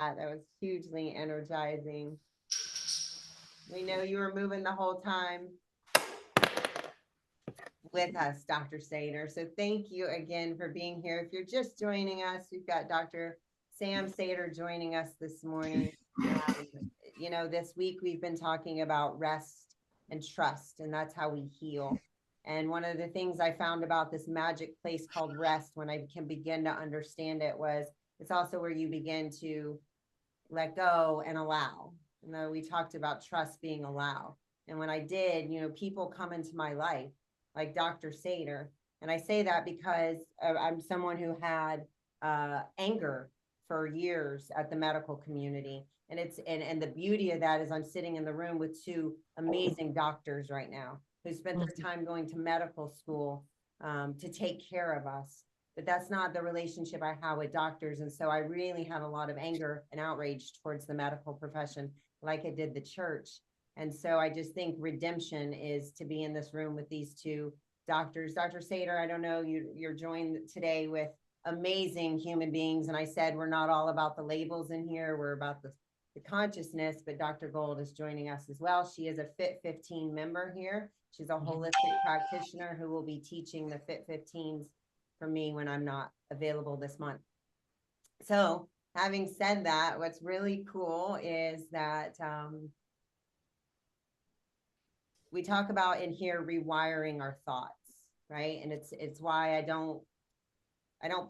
That was hugely energizing. We know you were moving the whole time with us, Dr. Sater. So thank you again for being here. If you're just joining us, we've got Dr. Sam Sater joining us this morning. Um, this week we've been talking about rest and trust, and that's how we heal. And one of the things I found about this magic place called rest when I can begin to understand it was it's also where you begin to let go and allow. You know, we talked about trust being allowed. And when I did, people come into my life like Dr. Sater. And I say that because I'm someone who had anger for years at the medical community. And the beauty of that is I'm sitting in the room with two amazing doctors right now who spent their time going to medical school to take care of us, but that's not the relationship I have with doctors. And so I really had a lot of anger and outrage towards the medical profession, like I did the church. And so I just think redemption is to be in this room with these two doctors. Dr. Sater, I don't know, you're joined today with amazing human beings. And I said, we're not all about the labels in here. We're about the consciousness, but Dr. Gold is joining us as well. She is a FIT15 member here. She's a holistic practitioner who will be teaching the FIT15s for me when I'm not available this month. So having said that, what's really cool is that we talk about in here rewiring our thoughts, right? And it's why I don't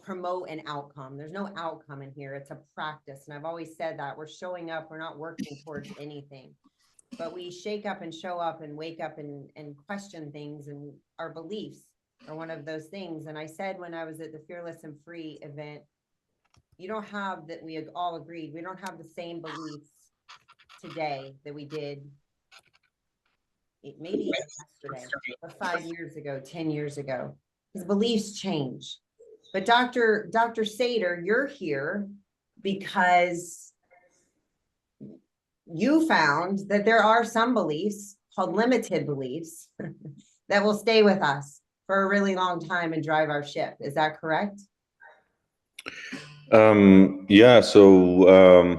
promote an outcome. There's no outcome in here. It's a practice. And I've always said that we're showing up, we're not working towards anything, but we shake up and show up and wake up and question things, and our beliefs are one of those things. And I said when I was at the Fearless and Free event, you don't have that. We all agreed we don't have the same beliefs today that we did maybe even yesterday, or 5 years ago, 10 years ago. His beliefs change. But Dr. Sater, you're here because you found that there are some beliefs called limited beliefs that will stay with us for a really long time and drive our ship. Is that correct? Yeah, so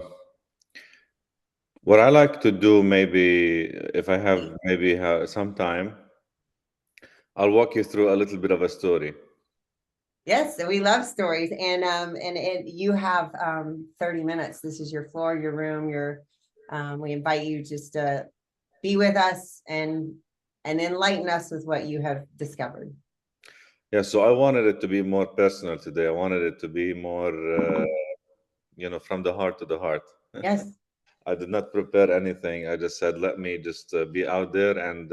what I like to do, maybe if I have maybe some time, I'll walk you through a little bit of a story. Yes, we love stories, and you have 30 minutes. This is your floor, your room. We invite you just to be with us and enlighten us with what you have discovered. Yeah, so I wanted it to be more personal today. I wanted it to be more, from the heart to the heart. Yes. I did not prepare anything. I just said, let me just be out there and,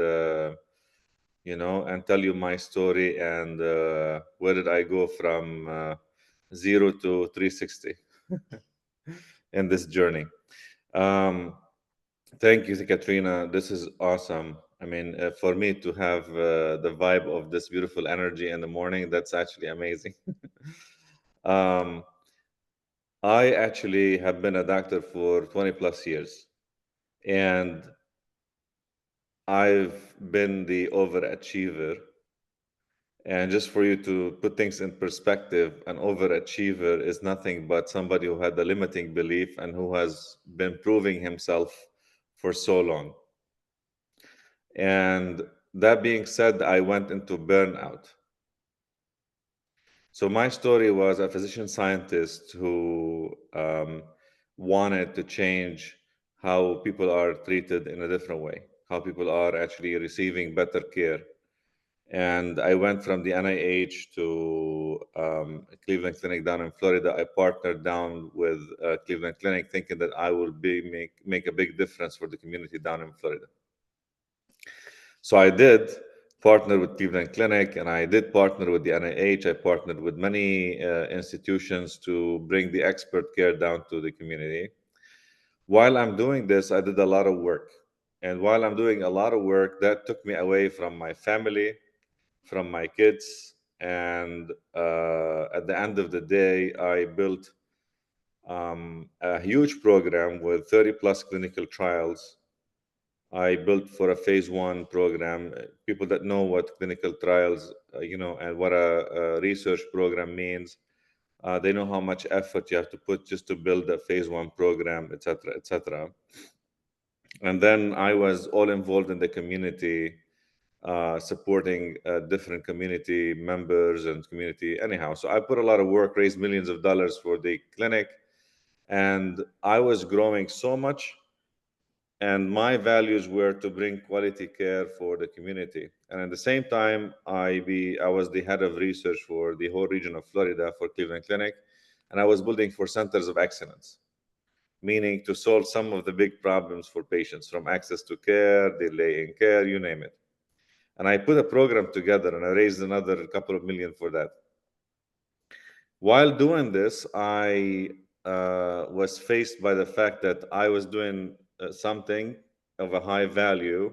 and tell you my story and where did I go from 0 to 360 in this journey. Um, Thank you, Katrina. This is awesome. I mean, for me to have the vibe of this beautiful energy in the morning, that's actually amazing. um, I actually have been a doctor for 20 plus years, and I've been the overachiever. And just for you to put things in perspective, an overachiever is nothing but somebody who had a limiting belief and who has been proving himself for so long. And that being said, I went into burnout. So my story was a physician scientist who wanted to change how people are treated in a different way, how people are actually receiving better care. And I went from the NIH to Cleveland Clinic down in Florida. I partnered down with Cleveland Clinic, thinking that I will make a big difference for the community down in Florida. So I did partner with Cleveland Clinic, and I did partner with the NIH. I partnered with many institutions to bring the expert care down to the community. While I'm doing this, I did a lot of work. And while I'm doing a lot of work, that took me away from my family, from my kids. And at the end of the day, I built a huge program with 30 plus clinical trials. I built for a phase one program. People that know what clinical trials, and what a research program means, They know how much effort you have to put just to build a phase 1 program, et cetera, et cetera. And then I was all involved in the community, supporting different community members and community anyhow. So I put a lot of work, raised millions of dollars for the clinic, and I was growing so much. And my values were to bring quality care for the community. And at the same time, I was the head of research for the whole region of Florida for Cleveland Clinic, and I was building for centers of excellence, meaning to solve some of the big problems for patients, from access to care, delay in care, you name it. And I put a program together, and I raised another couple of million for that. While doing this, I was faced by the fact that I was doing something of a high value,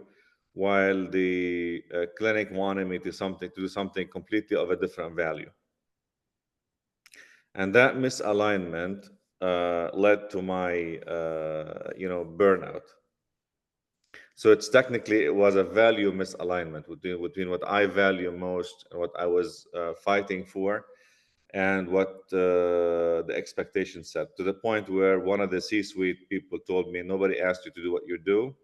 while the clinic wanted me to do something completely of a different value. And that misalignment led to my burnout. So it was a value misalignment between what I value most and what I was fighting for, and what the expectation set, to the point where one of the C-suite people told me, nobody asked you to do what you do,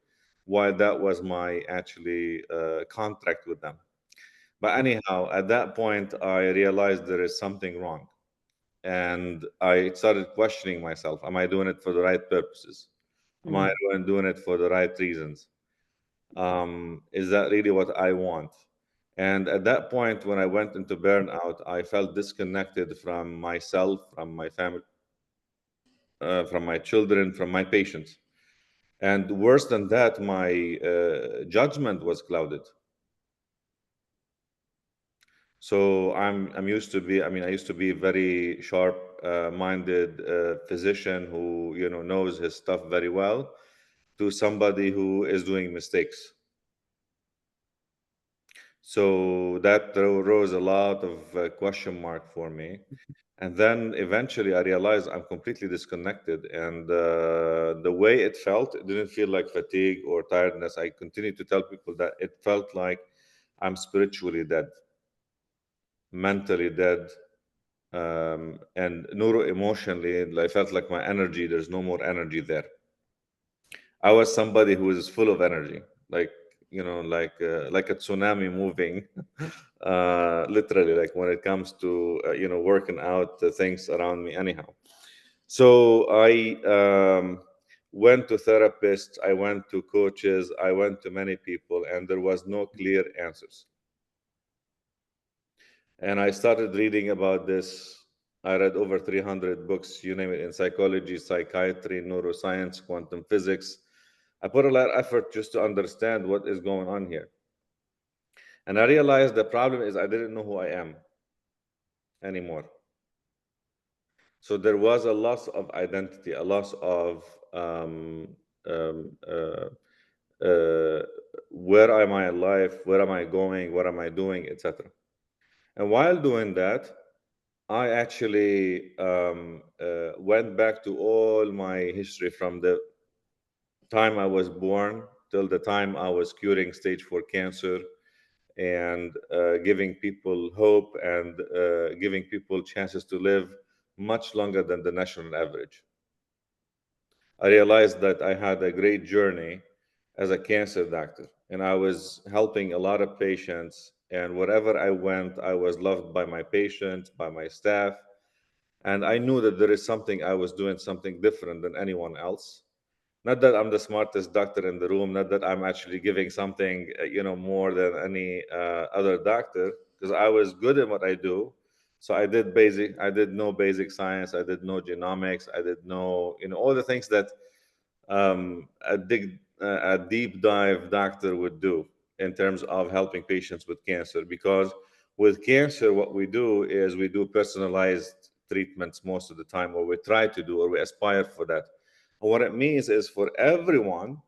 while that was my actually contract with them. But anyhow, at that point, I realized there is something wrong. And I started questioning myself. Am I doing it for the right purposes? Am I doing it for the right reasons? Is that really what I want? And at that point, when I went into burnout, I felt disconnected from myself, from my family, from my children, from my patients. And worse than that, my judgment was clouded. So I'm used to be. I mean, I used to be a very sharp minded physician who knows his stuff very well, to somebody who is doing mistakes. So that rose a lot of question mark for me. And then eventually I realized I'm completely disconnected. And the way it felt, it didn't feel like fatigue or tiredness. I continue to tell people that it felt like I'm spiritually dead, mentally dead, and neuro-emotionally. I felt like my energy, there's no more energy there. I was somebody who is full of energy, like a tsunami moving, literally, like when it comes to working out the things around me. Anyhow, so I went to therapists, I went to coaches, I went to many people, and there was no clear answers. And I started reading about this. I read over 300 books, you name it, in psychology, psychiatry, neuroscience, quantum physics. I put a lot of effort just to understand what is going on here. And I realized the problem is I didn't know who I am anymore. So there was a loss of identity, a loss of um, uh, where am I in life, where am I going, what am I doing, etc. And while doing that, I actually went back to all my history, from the time I was born till the time I was curing stage 4 cancer, and giving people hope, and giving people chances to live much longer than the national average. I realized that I had a great journey as a cancer doctor, and I was helping a lot of patients. And wherever I went, I was loved by my patients, by my staff. And I knew that there is something, I was doing something different than anyone else. Not that I'm the smartest doctor in the room, not that I'm actually giving something, more than any other doctor, because I was good at what I do. So I did know basic science, I did know genomics, I did know, all the things that a deep dive doctor would do in terms of helping patients with cancer. Because with cancer, what we do is we do personalized treatments most of the time, or we try to do, or we aspire for that. And what it means is, for everyone,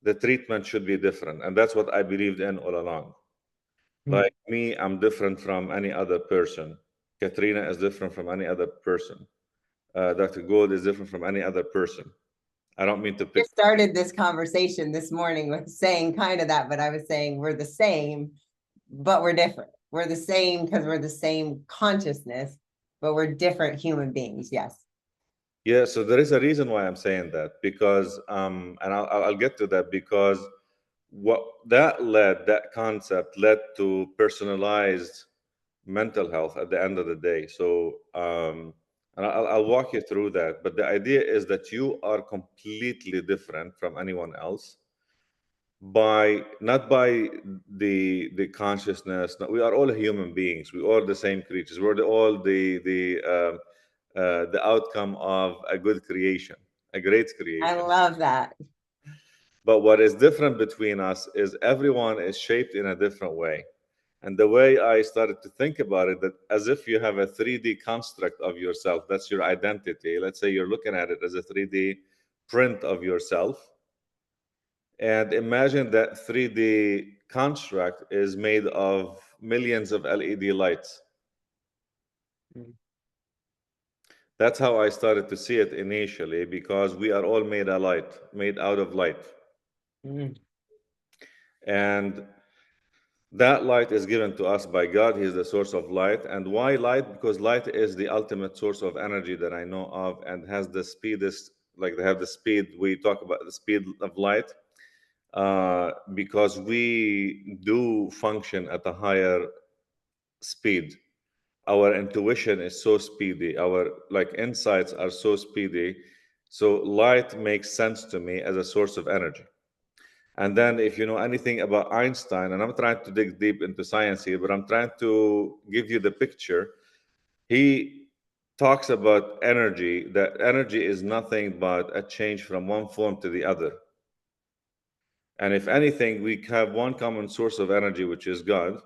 the treatment should be different. And that's what I believed in all along. Like me, I'm different from any other person. Katrina is different from any other person. Dr. Gold is different from any other person. I don't mean to pick. Just started this conversation this morning with saying kind of that, but I was saying we're the same, but we're different. We're the same because we're the same consciousness, but we're different human beings. Yes. Yeah, so there is a reason why I'm saying that, because and I'll get to that, because what that concept led to personalized mental health at the end of the day. So and I'll walk you through that, but the idea is that you are completely different from anyone else, by not by the consciousness. No, we are all human beings, we are the same creatures, we're all the outcome of a good creation, a great I creation. love that. But what is different between us is everyone is shaped in a different way. And the way I started to think about it, that as if you have a 3D construct of yourself, that's your identity. Let's say you're looking at it as a 3D print of yourself. And imagine that 3D construct is made of millions of LED lights. Mm, That's how I started to see it initially, because we are all made out of light. mm, And that light is given to us by God. He is the source of light. And why light? Because light is the ultimate source of energy that I know of, and has the speedest, like they have the speed, we talk about the speed of light, because we do function at a higher speed. Our intuition is so speedy, our like insights are so speedy. So light makes sense to me as a source of energy. And then, if you know anything about Einstein, and I'm trying to dig deep into science here, but I'm trying to give you the picture. He talks about energy, that energy is nothing but a change from one form to the other. And if anything, we have one common source of energy, which is God.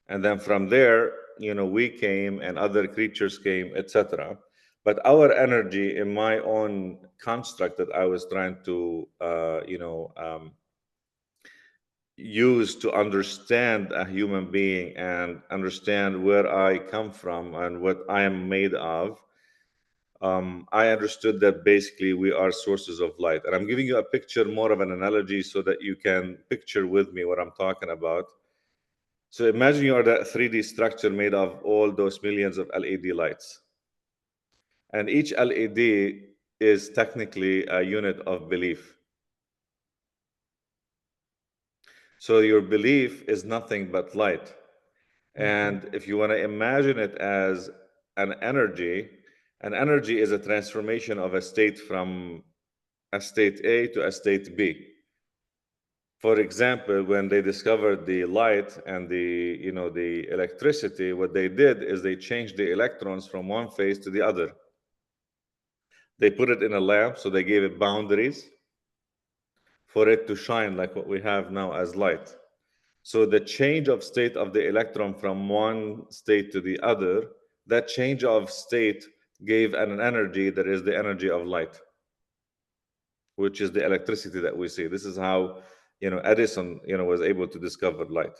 And then from there, we came and other creatures came, etc. But our energy, in my own construct that I was trying to, use to understand a human being and understand where I come from and what I am made of, I understood that basically we are sources of light. And I'm giving you a picture, more of an analogy, so that you can picture with me what I'm talking about. So imagine you are that 3D structure made of all those millions of LED lights. And each LED is technically a unit of belief. So your belief is nothing but light. mhm. And if you want to imagine it as an energy is a transformation of a state from a state A to a state B. For example, when they discovered the light and the electricity, what they did is they changed the electrons from one phase to the other. They put it in a lamp, so they gave it boundaries for it to shine like what we have now as light. So the change of state of the electron from one state to the other, that change of state gave an energy that is the energy of light, which is the electricity that we see. This is how, Edison, was able to discover light,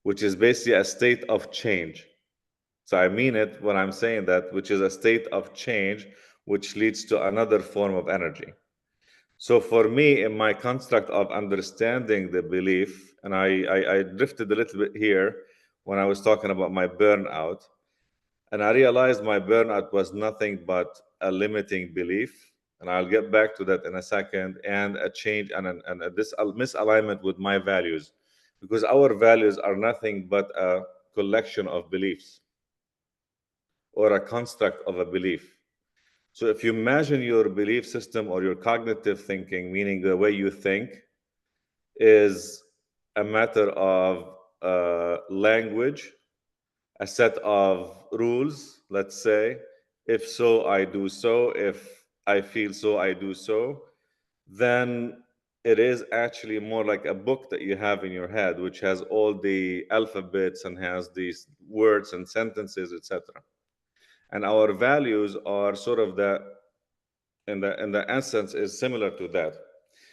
which is basically a state of change. So I mean it when I'm saying that, which is a state of change, which leads to another form of energy. So for me, in my construct of understanding the belief, and I drifted a little bit here when I was talking about my burnout, and I realized my burnout was nothing but a limiting belief, and I'll get back to that in a second, and a change and this misalignment with my values, because our values are nothing but a collection of beliefs or a construct of a belief. So if you imagine your belief system or your cognitive thinking, meaning the way you think, is a matter of language, a set of rules, let's say, if so, I do so, if I feel so, I do so, then it is actually more like a book that you have in your head, which has all the alphabets and has these words and sentences, etc. And our values are sort of the in the essence is similar to that.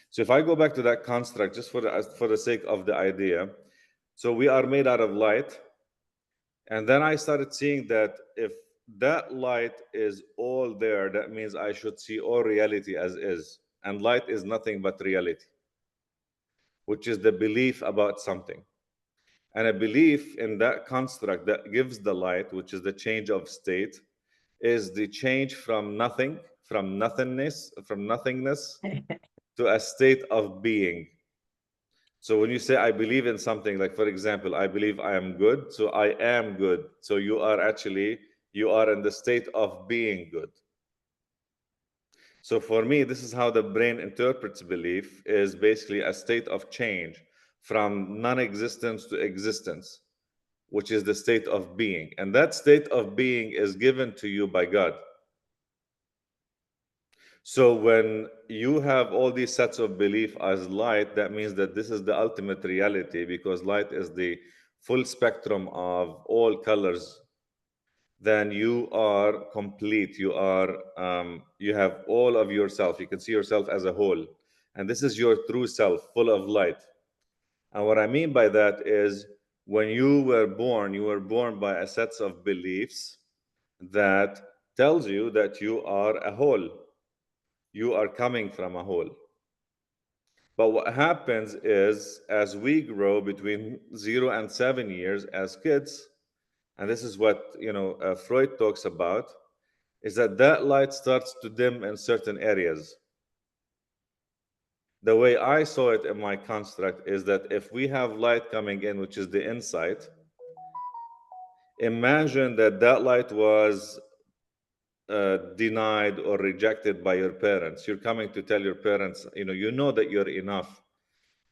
So if I go back to that construct, just for the sake of the idea, so we are made out of light, and then I started seeing that if that light is all there, that means I should see all reality as is, and light is nothing but reality, which is the belief about something. And a belief in that construct that gives the light, which is the change of state, is the change from nothing, from nothingness to a state of being. So when you say I believe in something, like for example, I believe I am good, so I am good. So you are in the state of being good. So for me, this is how the brain interprets belief, is basically a state of change from non-existence to existence, which is the state of being. And that state of being is given to you by God. So when you have all these sets of belief as light, that means that this is the ultimate reality, because light is the full spectrum of all colors. Then you are complete. You have all of yourself. You can see yourself as a whole, and this is your true self, full of light. And what I mean by that is, when you were born by a set of beliefs that tells you that you are a whole. You are coming from a whole. But what happens is, as we grow between 0 and 7 years as kids, and this is what Freud talks about, is that that light starts to dim in certain areas. The way I saw it in my construct is that if we have light coming in, which is the insight, imagine that that light was denied or rejected by your parents. You're coming to tell your parents, you know that you're enough.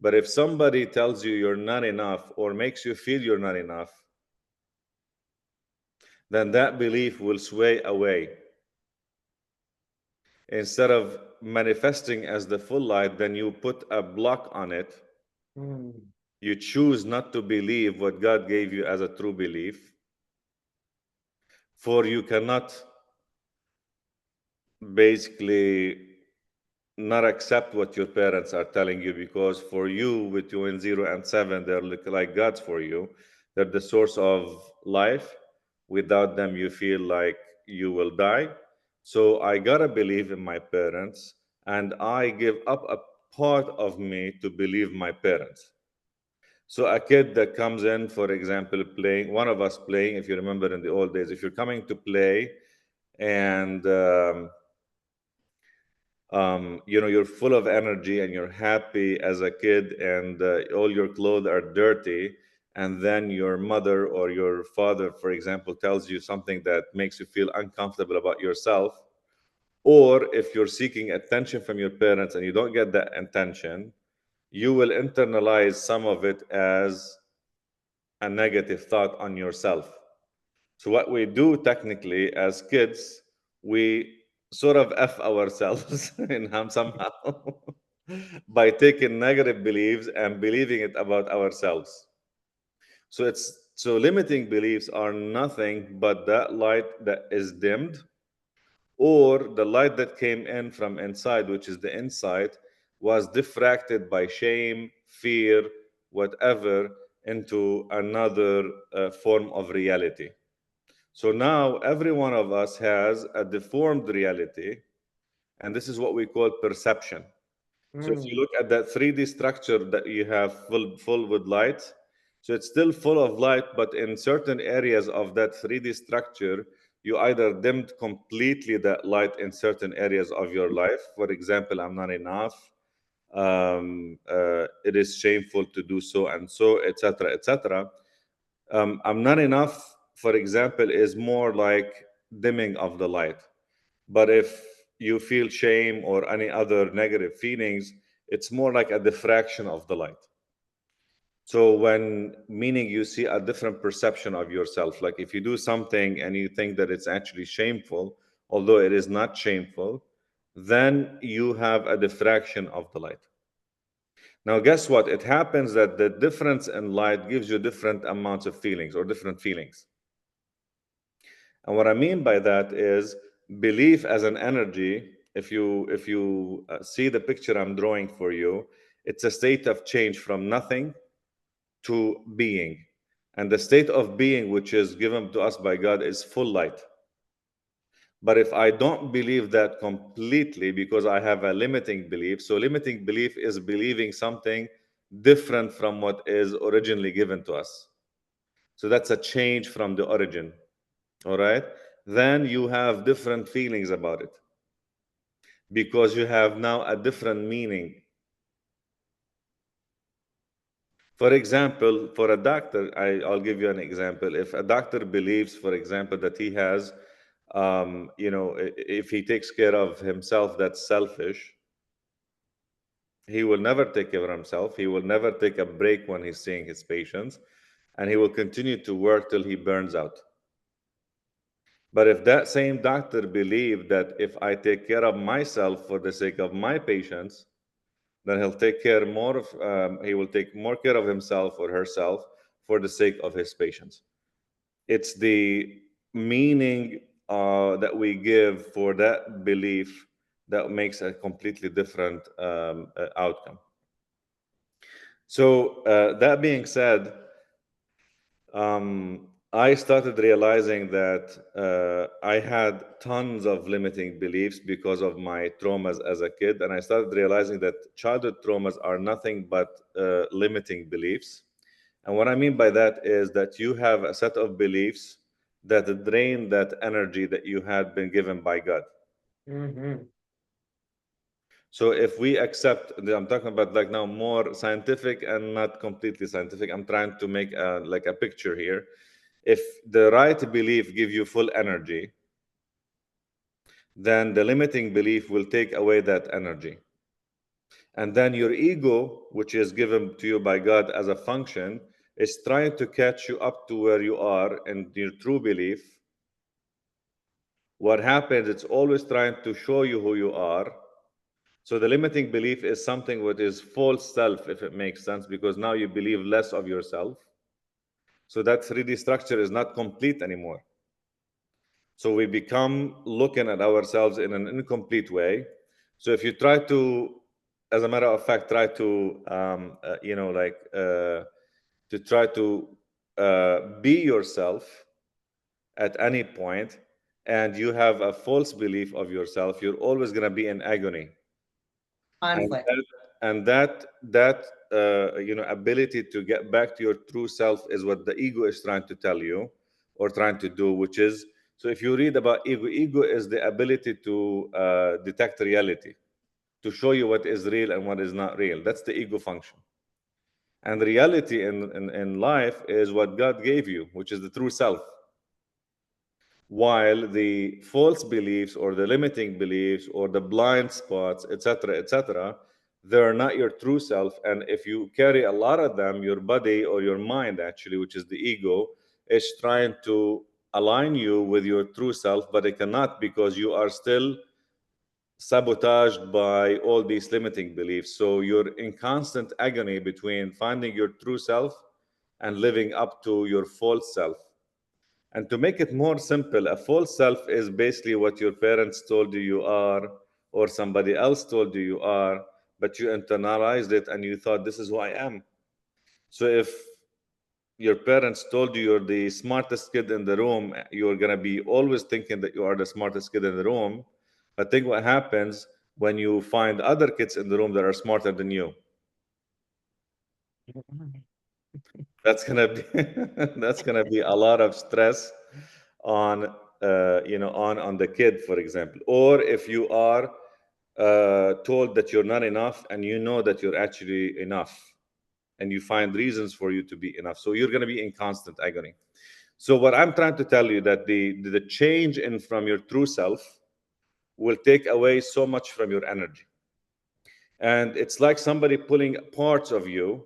But if somebody tells you you're not enough or makes you feel you're not enough, then that belief will sway away. Instead of manifesting as the full light, then you put a block on it. You choose not to believe what God gave you as a true belief, for you cannot basically not accept what your parents are telling you, because for you, between 0 and 7, they're like gods for you. They're the source of life. Without them, you feel like you will die. So I gotta believe in my parents, and I give up a part of me to believe my parents. So a kid that comes in, for example, playing, one of us playing, if you remember in the old days, if you're coming to play and you're full of energy and you're happy as a kid, and all your clothes are dirty, and then your mother or your father, for example, tells you something that makes you feel uncomfortable about yourself, or if you're seeking attention from your parents and you don't get that attention, you will internalize some of it as a negative thought on yourself. So what we do technically as kids, we sort of F ourselves in somehow by taking negative beliefs and believing it about ourselves. So limiting beliefs are nothing but that light that is dimmed, or the light that came in from inside, which is the insight, was diffracted by shame, fear, whatever, into another form of reality. So now every one of us has a deformed reality, and this is what we call perception. So if you look at that 3D structure that you have full with light, so it's still full of light, but in certain areas of that 3D structure, you either dimmed completely that light in certain areas of your life. For example, I'm not enough. It is shameful to do so, and so, etc., etc. I'm not enough, for example, is more like dimming of the light. But if you feel shame or any other negative feelings, it's more like a diffraction of the light. So when meaning you see a different perception of yourself, like if you do something and you think that it's actually shameful, although it is not shameful, then you have a diffraction of the light. Now, guess what? It happens that the difference in light gives you different amounts of feelings or different feelings. And what I mean by that is belief as an energy. If you see the picture I'm drawing for you, it's a state of change from nothing to being. And the state of being, which is given to us by God, is full light. But if I don't believe that completely because I have a limiting belief, so limiting belief is believing something different from what is originally given to us. So that's a change from the origin. All right. Then you have different feelings about it because you have now a different meaning. For example, for a doctor, I'll give you an example. If a doctor believes, for example, that he has, if he takes care of himself, that's selfish. He will never take care of himself. He will never take a break when he's seeing his patients, and he will continue to work till he burns out. But if that same doctor believed that if I take care of myself for the sake of my patients, then he will take more care of himself or herself for the sake of his patients. It's the meaning that we give for that belief that makes a completely different outcome. So that being said, I started realizing that I had tons of limiting beliefs because of my traumas as a kid. And I started realizing that childhood traumas are nothing but limiting beliefs. And what I mean by that is that you have a set of beliefs that drain that energy that you had been given by God. Mm-hmm. So if we accept, I'm talking about like now more scientific and not completely scientific. I'm trying to make like a picture here. If the right belief give you full energy, then the limiting belief will take away that energy. And then your ego, which is given to you by God as a function, is trying to catch you up to where you are in your true belief. What happens, it's always trying to show you who you are. So the limiting belief is something what is false self, if it makes sense, because now you believe less of yourself. So that 3D structure is not complete anymore. So we become looking at ourselves in an incomplete way. So if you try to, as a matter of fact, try to, to try to be yourself at any point, and you have a false belief of yourself, you're always going to be in agony. And Conflict. that ability to get back to your true self is what the ego is trying to tell you or trying to do, which is, so if you read about ego is the ability to detect reality, to show you what is real and what is not real. That's the ego function. And reality in life is what God gave you, which is the true self. While the false beliefs or the limiting beliefs or the blind spots, etc., they're not your true self. And if you carry a lot of them, your body or your mind, actually, which is the ego, is trying to align you with your true self, but it cannot, because you are still sabotaged by all these limiting beliefs. So you're in constant agony between finding your true self and living up to your false self. And to make it more simple, a false self is basically what your parents told you you are, or somebody else told you you are, but you internalized it and you thought, this is who I am. So if your parents told you you're the smartest kid in the room, you're going to be always thinking that you are the smartest kid in the room. But think what happens when you find other kids in the room that are smarter than you. That's gonna be that's gonna be a lot of stress on on the kid, for example. Or if you are told that you're not enough and you know that you're actually enough, and you find reasons for you to be enough, so you're gonna be in constant agony. So what I'm trying to tell you that the change in from your true self will take away so much from your energy, and it's like somebody pulling parts of you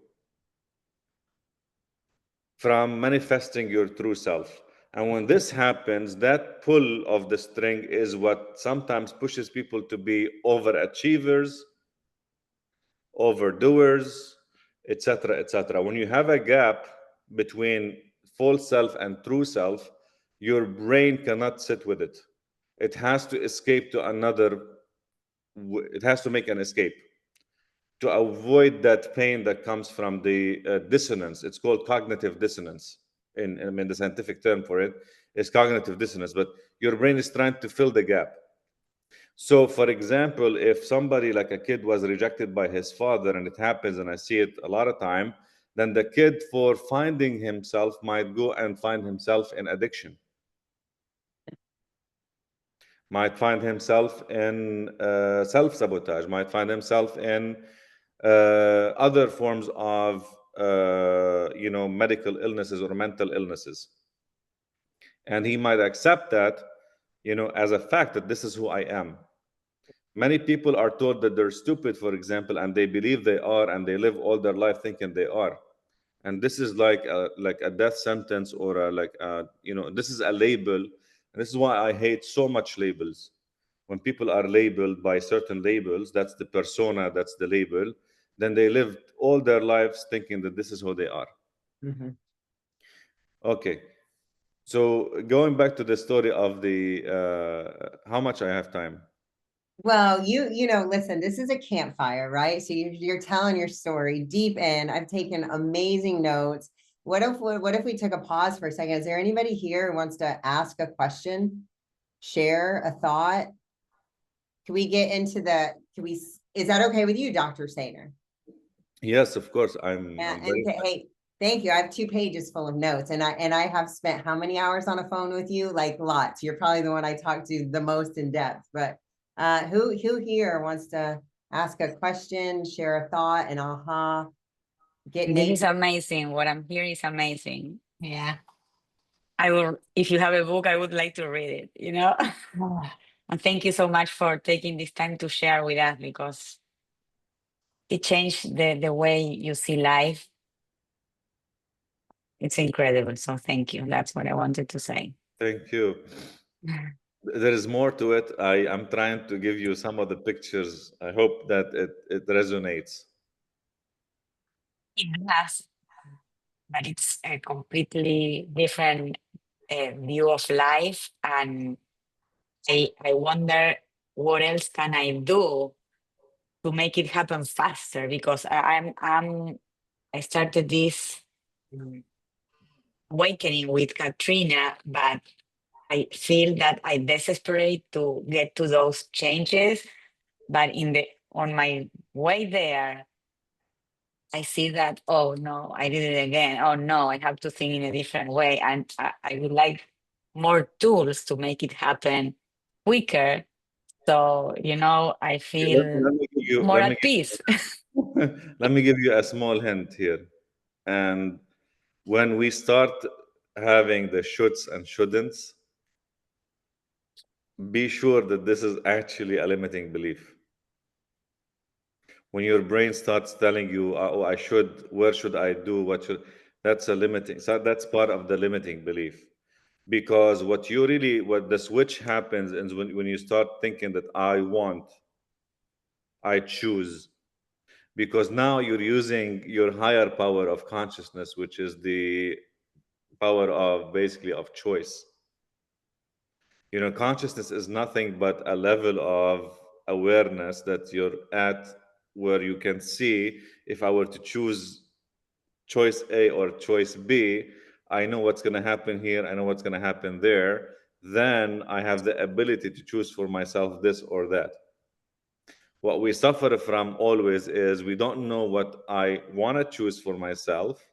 from manifesting your true self. And when this happens, that pull of the string is what sometimes pushes people to be overachievers, overdoers, etc., etc. When you have a gap between false self and true self, your brain cannot sit with it. It has to escape to another, it has to make an escape to avoid that pain that comes from the dissonance. It's called cognitive dissonance. I mean, the scientific term for it is cognitive dissonance, but your brain is trying to fill the gap. So, for example, if somebody like a kid was rejected by his father, and it happens, and I see it a lot of time, then the kid, for finding himself, might go and find himself in addiction, might find himself in self-sabotage, might find himself in other forms of medical illnesses or mental illnesses. And he might accept that, as a fact, that this is who I am. Many people are told that they're stupid, for example, and they believe they are, and they live all their life thinking they are. And this is like a death sentence, or this is a label. And this is why I hate so much labels. When people are labeled by certain labels, that's the persona, that's the label, then they lived all their lives thinking that this is who they are. Mm-hmm. Okay. So going back to the story of the, how much I have time? Well, listen, this is a campfire, right? So you're telling your story deep in. I've taken amazing notes. What if we took a pause for a second? Is there anybody here who wants to ask a question, share a thought? Can we get into is that okay with you, Dr. Sainer? Yes, of course. I'm And very. hey, thank you. I have 2 pages full of notes, and I have spent how many hours on a phone with you? Like lots. You're probably the one I talk to the most in depth. But who here wants to ask a question, share a thought, and get This naked? is amazing. What I'm hearing is amazing. Yeah. I will, if you have a book, I would like to read it. And thank you so much for taking this time to share with us, because it changed the way you see life. It's incredible. So thank you. That's what I wanted to say. Thank you. There is more to it. I am trying to give you some of the pictures. I hope that it resonates. Yes, but it's a completely different view of life, and I wonder what else can I do to make it happen faster, because I started this awakening with Katrina, but I feel that I desperate to get to those changes. But on my way there, I see that, oh no, I did it again. Oh no, I have to think in a different way. And I would like more tools to make it happen quicker. So, I feel more at peace. Let me give you a small hint here. And when we start having the shoulds and shouldn'ts, be sure that this is actually a limiting belief. When your brain starts telling you, oh, I should, where should I do, that's a limiting, so that's part of the limiting belief. Because what the switch happens is when you start thinking that I choose, because now you're using your higher power of consciousness, which is the power of basically of choice. Consciousness is nothing but a level of awareness that you're at, where you can see, if I were to choose choice A or choice B, I know what's going to happen here, I know what's going to happen there. Then I have the ability to choose for myself this or that. What we suffer from always is we don't know what I want to choose for myself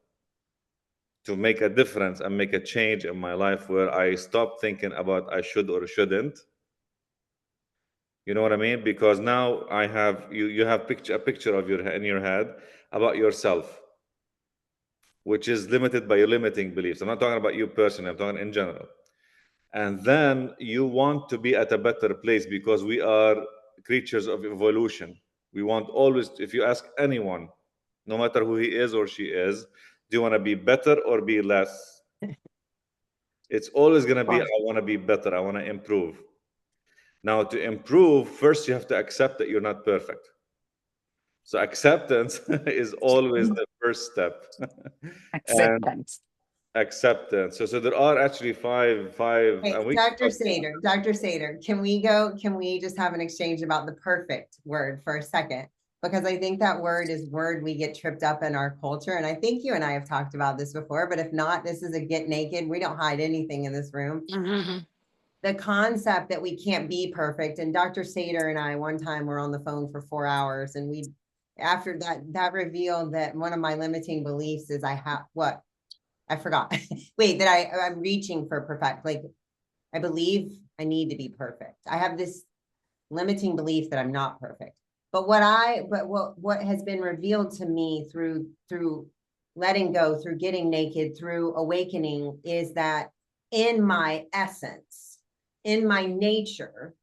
to make a difference and make a change in my life, where I stop thinking about I should or shouldn't. You know what I mean? Because now I have you have a picture of in your head about yourself, which is limited by your limiting beliefs. I'm not talking about you personally, I'm talking in general. And then you want to be at a better place, because we are creatures of evolution. We want always, if you ask anyone, no matter who he is or she is, do you want to be better or be less? It's always going to be, I want to be better, I want to improve. Now, to improve, first you have to accept that you're not perfect. So acceptance is always the first step. Acceptance. Acceptance. So there are actually five. Hey, Dr. Sater, can we just have an exchange about the perfect word for a second? Because I think that word we get tripped up in our culture. And I think you and I have talked about this before, but if not, this is a get naked. We don't hide anything in this room. Mm-hmm. The concept that we can't be perfect. And Dr. Sater and I, one time, were on the phone for 4 hours, and we after that revealed that one of my limiting beliefs is I have what I forgot. Wait, that I'm reaching for perfect. Like I believe I need to be perfect. I have this limiting belief that I'm not perfect. But what has been revealed to me through letting go, through getting naked, through awakening is that in my essence, in my nature,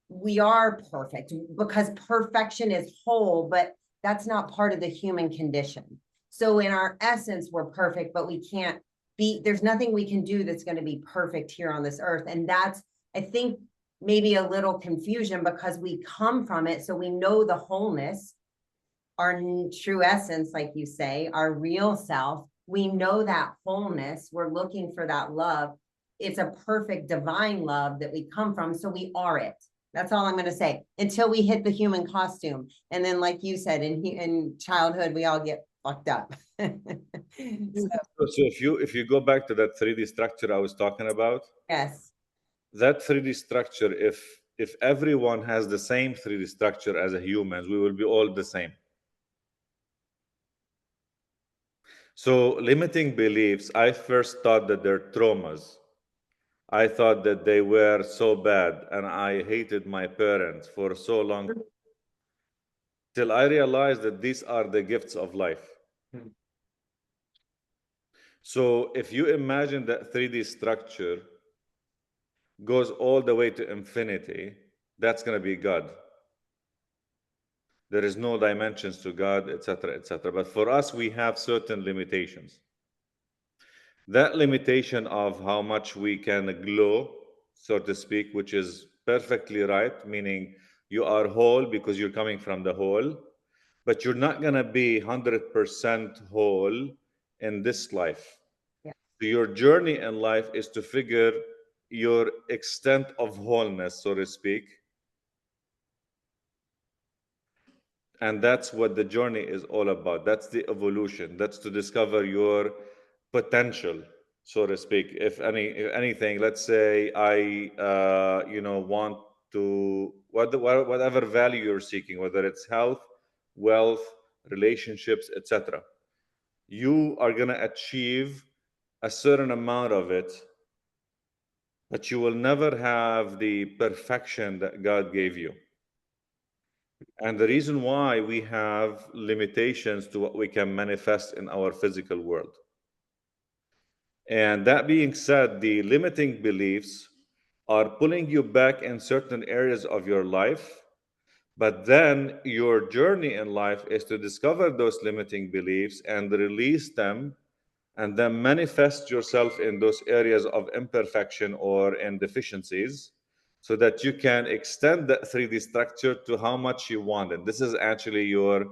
we are perfect because perfection is whole, but that's not part of the human condition. So in our essence, we're perfect, but we can't be, there's nothing we can do that's going to be perfect here on this earth. And that's, I think, maybe a little confusion because we come from it. So we know the wholeness, our true essence, like you say, our real self. We know that wholeness. We're looking for that love. It's a perfect divine love that we come from. So we are it. That's all I'm going to say until we hit the human costume. And then, like you said, in childhood, we all get fucked up. So if you go back to that 3D structure I was talking about, Yes. that 3D structure, if everyone has the same 3D structure as a humans, we will be all the same. So limiting beliefs, I first thought that they're traumas. I thought that they were so bad, and I hated my parents for so long, till I realized that these are the gifts of life. So if you imagine that 3D structure goes all the way to infinity, that's going to be God. There is no dimensions to God, etc., etc. But for us, we have certain limitations. That limitation of how much we can glow, so to speak, which is perfectly right, meaning you are whole because you're coming from the whole, but you're not going to be 100% whole in this life. Yeah. So your journey in life is to figure your extent of wholeness, so to speak. And that's what the journey is all about. That's the evolution. That's to discover your potential, so to speak. If anything, let's say I, want to whatever value you're seeking, whether it's health, wealth, relationships, etc. You are gonna achieve a certain amount of it, but you will never have the perfection that God gave you. And the reason why we have limitations to what we can manifest in our physical world. And that being said, the limiting beliefs are pulling you back in certain areas of your life. But then your journey in life is to discover those limiting beliefs and release them, and then manifest yourself in those areas of imperfection or in deficiencies, so that you can extend that 3D structure to how much you want. And this is actually your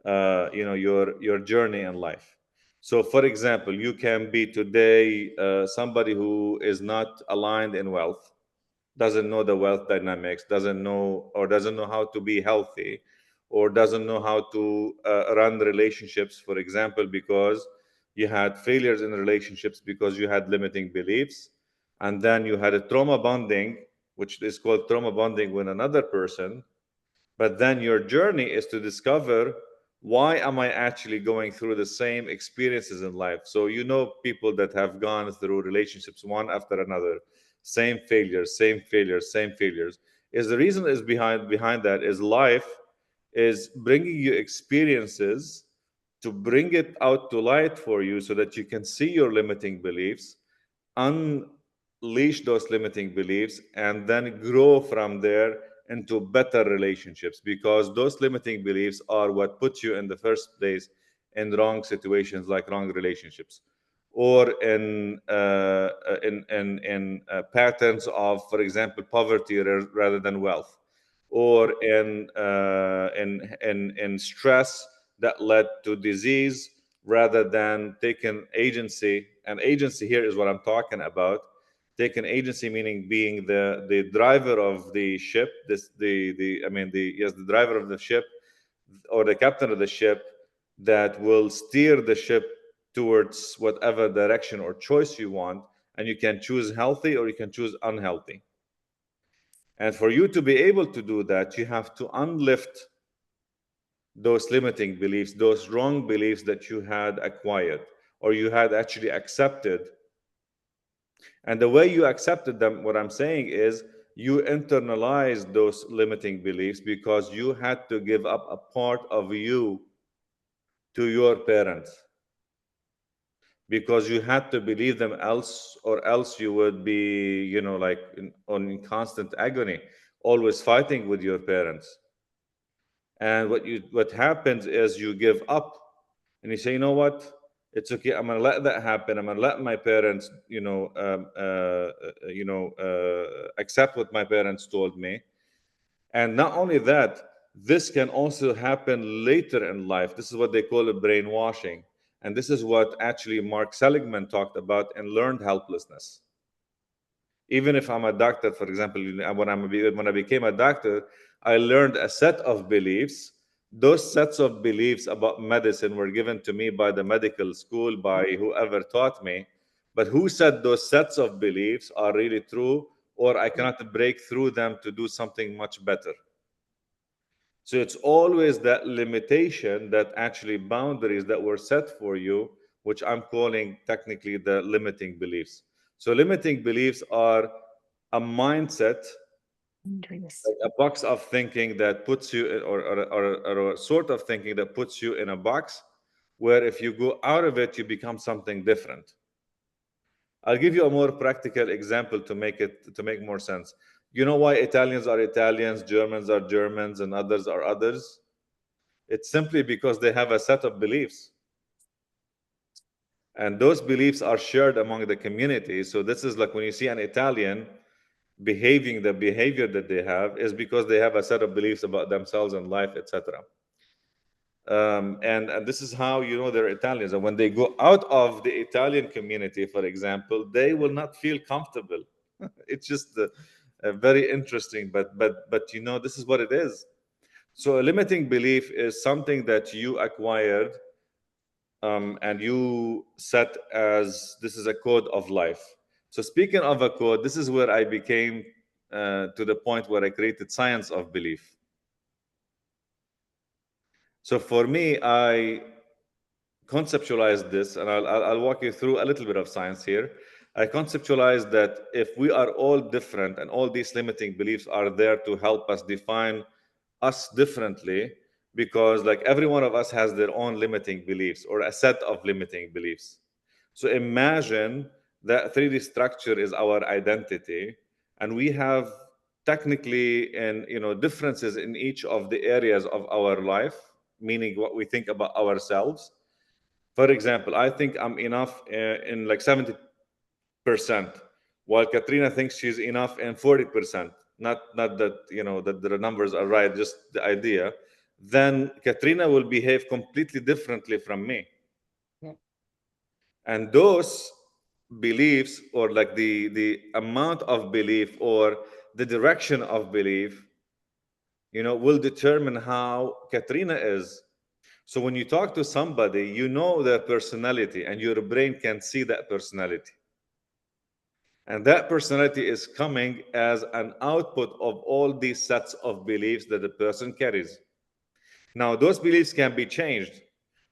your journey in life. So for example, you can be today somebody who is not aligned in wealth, doesn't know the wealth dynamics, doesn't know how to be healthy, or doesn't know how to run relationships, for example, because you had failures in relationships because you had limiting beliefs. And then you had a trauma bonding, which is called trauma bonding with another person. But then your journey is to discover, why am I actually going through the same experiences in life? So you know people that have gone through relationships one after another, same failures, same failures, same failures. Is the reason is behind that is life is bringing you experiences to bring it out to light for you, so that you can see your limiting beliefs, unleash those limiting beliefs, and then grow from there into better relationships, because those limiting beliefs are what put you in the first place in wrong situations, like wrong relationships, or in patterns of, for example, poverty rather than wealth, or in stress that led to disease rather than taking agency. And agency here is what I'm talking about. Taking agency meaning being the driver of the ship, the driver of the ship, or the captain of the ship, that will steer the ship towards whatever direction or choice you want. And you can choose healthy or you can choose unhealthy. And for you to be able to do that, you have to unlift those limiting beliefs, those wrong beliefs that you had acquired or you had actually accepted. And the way you accepted them, what I'm saying is, you internalized those limiting beliefs because you had to give up a part of you to your parents, because you had to believe them, else or else you would be, like in constant agony, always fighting with your parents. And what happens is you give up and you say, you know what, it's okay, I'm gonna let that happen, I'm gonna let my parents, accept what my parents told me. And not only that, this can also happen later in life. This is what they call it brainwashing. And this is what actually Mark Seligman talked about in learned helplessness. Even if I'm a doctor, for example, when I became a doctor, I learned a set of beliefs. Those sets of beliefs about medicine were given to me by the medical school, by whoever taught me. But who said those sets of beliefs are really true, or I cannot break through them to do something much better? So it's always that limitation, that actually boundaries that were set for you, which I'm calling technically the limiting beliefs. So limiting beliefs are a mindset, Boundaries. like a box of thinking that puts you or a sort of thinking that puts you in a box where if you go out of it, you become something different. I'll give you a more practical example to make more sense. You know why Italians are Italians, Germans are Germans, and others are others? It's simply because they have a set of beliefs. And those beliefs are shared among the community. So this is like when you see an Italian behaving the behavior that they have, is because they have a set of beliefs about themselves and life, etc. And this is how you know they're Italians. And when they go out of the Italian community, for example, they will not feel comfortable. It's just very interesting, but this is what it is. So a limiting belief is something that you acquired, and you set as this is a code of life. So speaking of a code, this is where I became to the point where I created science of belief. So for me, I conceptualized this, and I'll walk you through a little bit of science here. I conceptualized that if we are all different and all these limiting beliefs are there to help us define us differently, because like every one of us has their own limiting beliefs or a set of limiting beliefs. So imagine that 3D structure is our identity, and we have technically and differences in each of the areas of our life, meaning what we think about ourselves. For example, I think I'm enough in like 70%, while Katrina thinks she's enough in 40%. Not that that the numbers are right, just the idea. Then Katrina will behave completely differently from me. Yeah. And those beliefs, or like the amount of belief or the direction of belief, will determine how Katrina is. So when you talk to somebody, you know their personality, and your brain can see that personality. And that personality is coming as an output of all these sets of beliefs that the person carries. Now, those beliefs can be changed.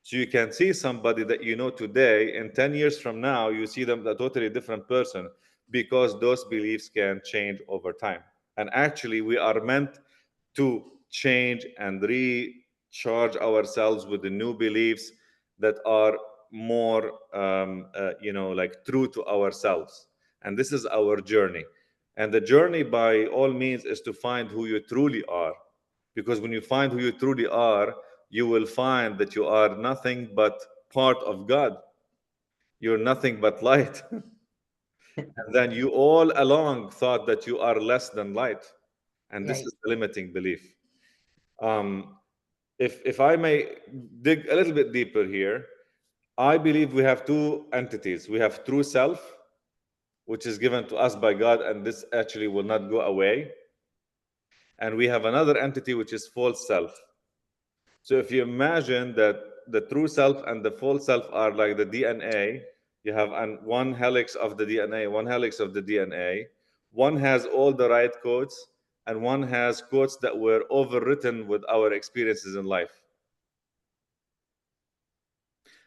So you can see somebody that you know today, and 10 years from now, you see them a totally different person, because those beliefs can change over time. And actually, we are meant to change and recharge ourselves with the new beliefs that are more like true to ourselves. And this is our journey. And the journey, by all means, is to find who you truly are, because when you find who you truly are, you will find that you are nothing but part of God. You're nothing but light. And then you all along thought that you are less than light. And this Right. is the limiting belief. um, if I may dig a little bit deeper here, I believe we have two entities. We have true self, which is given to us by God, and this actually will not go away. And we have another entity, which is false self. So if you imagine that the true self and the false self are like the DNA, you have one helix of the DNA, one helix of the DNA. One has all the right codes, and one has codes that were overwritten with our experiences in life.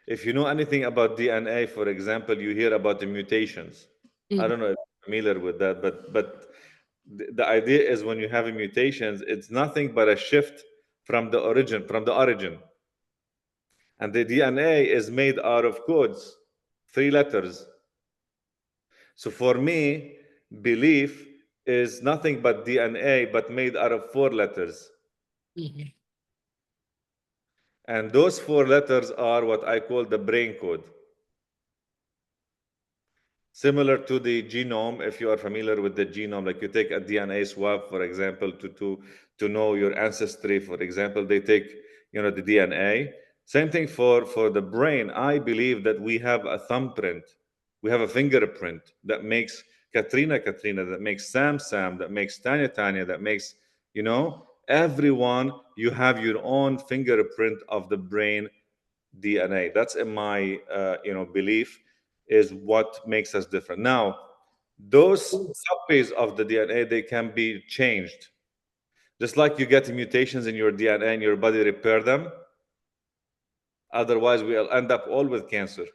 If you know anything about DNA, for example, you hear about the mutations. I don't know if you're familiar with that, but the idea is when you have a mutations, it's nothing but a shift from the origin. And the DNA is made out of codes, 3 letters. So for me, belief is nothing but DNA, but made out of 4 letters. And those 4 letters are what I call the brain code. Similar to the genome, if you are familiar with the genome, like you take a DNA swab, for example, to know your ancestry, for example, they take, the DNA. Same thing for the brain. I believe that we have a thumbprint, we have a fingerprint that makes Katrina, that makes Sam, that makes Tanya, that makes, everyone, you have your own fingerprint of the brain DNA. That's in my, belief, is what makes us different. Now, those copies of the DNA, they can be changed. Just like you get mutations in your DNA and your body repair them. Otherwise, we'll end up all with cancer.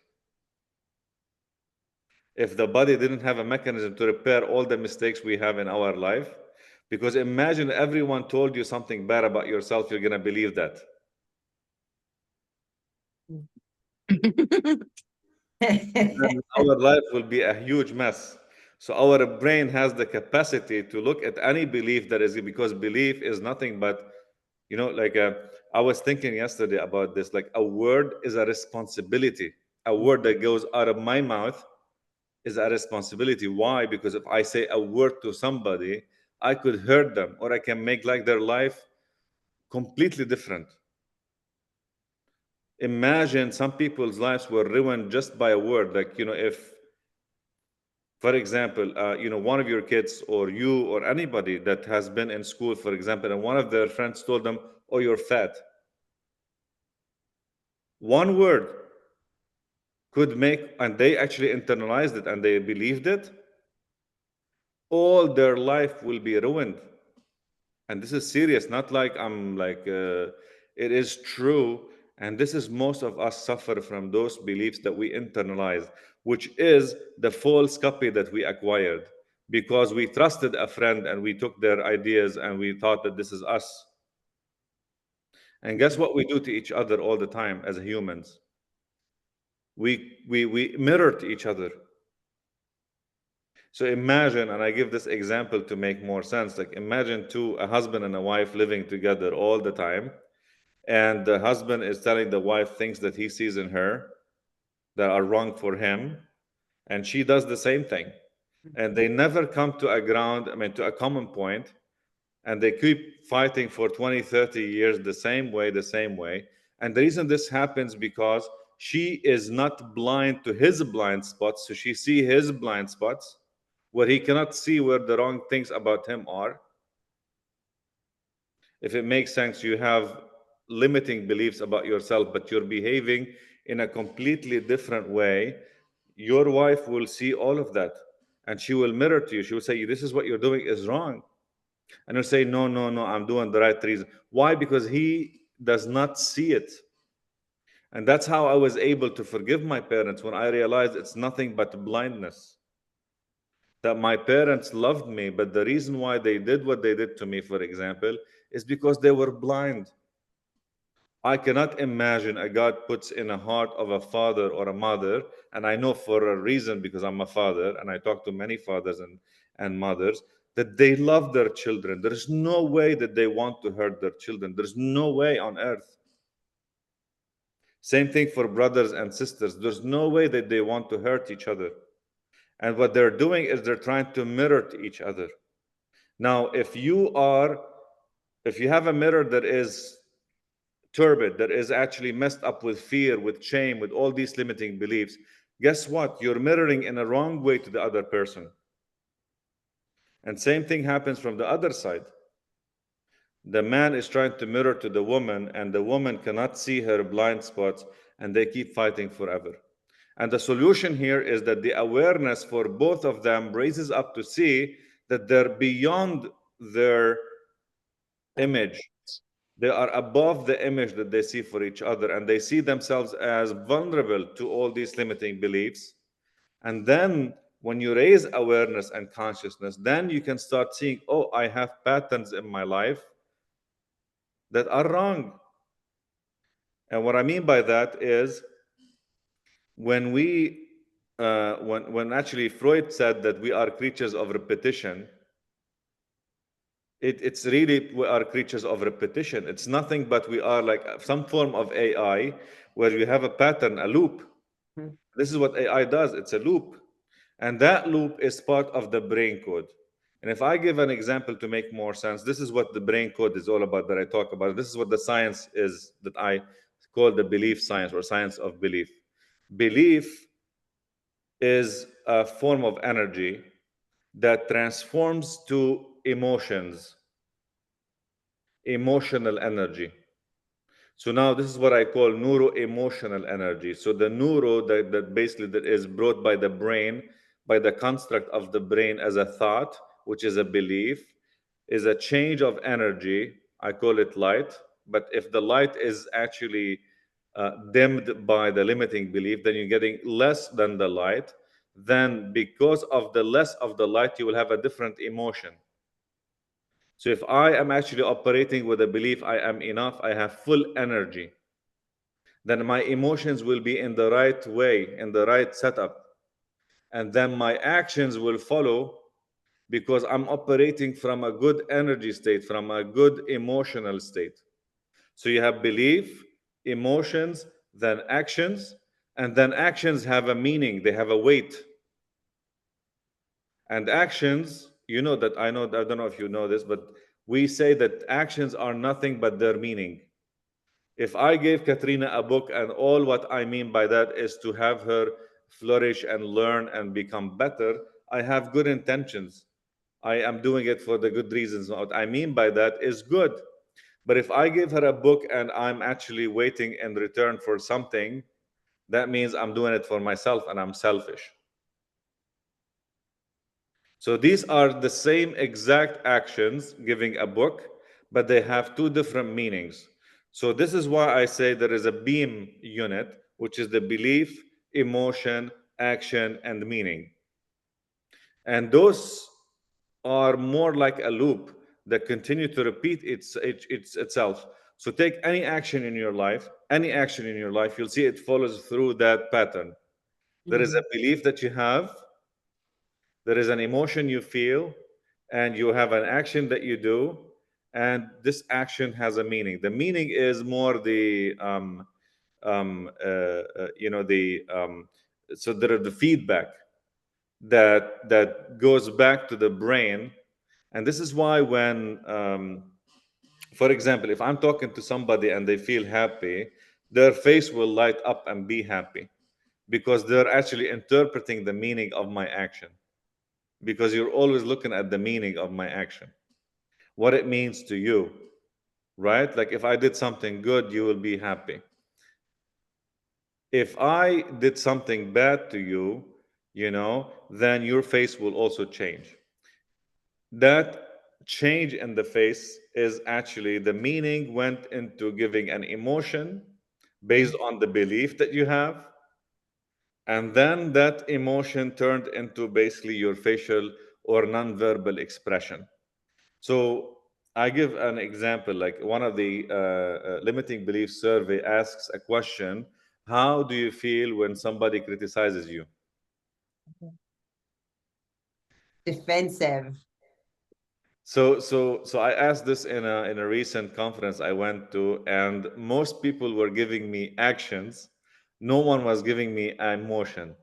If the body didn't have a mechanism to repair all the mistakes we have in our life, because imagine everyone told you something bad about yourself, you're going to believe that. And our life will be a huge mess. So our brain has the capacity to look at any belief that is, because belief is nothing but, I was thinking yesterday about this, like a word is a responsibility. A word that goes out of my mouth is a responsibility. Why? Because if I say a word to somebody, I could hurt them, or I can make like their life completely different. Imagine some people's lives were ruined just by a word. Like, if, for example, one of your kids or you or anybody that has been in school, for example, and one of their friends told them, "Oh, you're fat." One word could make, and they actually internalized it and they believed it, all their life will be ruined. And this is serious, not like I'm like, it is true. And this is, most of us suffer from those beliefs that we internalize, which is the false copy that we acquired because we trusted a friend and we took their ideas and we thought that this is us. And guess what we do to each other all the time as humans? We mirror to each other. So imagine, and I give this example to make more sense, like imagine a husband and a wife living together all the time, and the husband is telling the wife things that he sees in her that are wrong for him, and she does the same thing. And they never come to to a common point, and they keep fighting for 20, 30 years the same way. And the reason this happens because she is not blind to his blind spots, so she sees his blind spots where he cannot see where the wrong things about him are. If it makes sense, you have limiting beliefs about yourself, but you're behaving in a completely different way. Your wife will see all of that and she will mirror to you. She will say, "This is what you're doing is wrong." And you'll say, "No, I'm doing the right reason." Why? Because he does not see it. And that's how I was able to forgive my parents when I realized it's nothing but blindness. That my parents loved me, but the reason why they did what they did to me, for example, is because they were blind. I cannot imagine a God puts in a heart of a father or a mother, and I know for a reason because I'm a father and I talk to many fathers and mothers, that they love their children. There's no way that they want to hurt their children. There's no way on earth. Same thing for brothers and sisters. There's no way that they want to hurt each other. And what they're doing is they're trying to mirror to each other. Now, if you have a mirror that is turbid, that is actually messed up with fear, with shame, with all these limiting beliefs, guess what? You're mirroring in a wrong way to the other person. And same thing happens from the other side. The man is trying to mirror to the woman, and the woman cannot see her blind spots, and they keep fighting forever. And the solution here is that the awareness for both of them raises up to see that they're beyond their image. They are above the image that they see for each other, and they see themselves as vulnerable to all these limiting beliefs. And then when you raise awareness and consciousness, then you can start seeing, oh, I have patterns in my life that are wrong. And what I mean by that is when when actually Freud said that we are creatures of repetition, it's really we are creatures of repetition. It's nothing but we are like some form of AI where you have a pattern, a loop. Mhm. This is what AI does. It's a loop. And that loop is part of the brain code. And if I give an example to make more sense, this is what the brain code is all about that I talk about. This is what the science is that I call the belief science or science of belief. Belief is a form of energy that transforms to emotions, emotional energy. So now this is what I call neuro-emotional energy. So the neuro that basically that is brought by the brain, by the construct of the brain as a thought, which is a belief, is a change of energy. I call it light. But if the light is actually dimmed by the limiting belief, then you're getting less than the light. Then because of the less of the light, you will have a different emotion. So if I am actually operating with a belief I am enough, I have full energy, then my emotions will be in the right way, in the right setup. And then my actions will follow because I'm operating from a good energy state, from a good emotional state. So you have belief, emotions, then actions, and then actions have a meaning, they have a weight. And actions, you know that I know, I don't know if you know this, but we say that actions are nothing but their meaning. If I gave Katrina a book and all what I mean by that is to have her flourish and learn and become better, I have good intentions. I am doing it for the good reasons. What I mean by that is good. But if I give her a book and I'm actually waiting in return for something, that means I'm doing it for myself and I'm selfish. So these are the same exact actions, giving a book, but they have two different meanings. So this is why I say there is a beam unit, which is the belief, emotion, action, and meaning. And those are more like a loop that continue to repeat itself. So take any action in your life, any action in your life, you'll see it follows through that pattern. There is a belief that you have, there is an emotion you feel, and you have an action that you do, and this action has a meaning. The meaning is more the you know the so there are the feedback that goes back to the brain. And this is why when for example, if I'm talking to somebody and they feel happy, their face will light up and be happy because they're actually interpreting the meaning of my action, because you're always looking at the meaning of my action, what it means to you, right? Like if I did something good, you will be happy. If I did something bad to you, you know, then your face will also change. That change in the face is actually the meaning went into giving an emotion based on the belief that you have, and then that emotion turned into basically your facial or nonverbal expression. So I give an example, like one of the limiting beliefs survey asks a question: how do you feel when somebody criticizes you? Defensive. So I asked this in a recent conference I went to, and most people were giving me actions. No one was giving me emotion.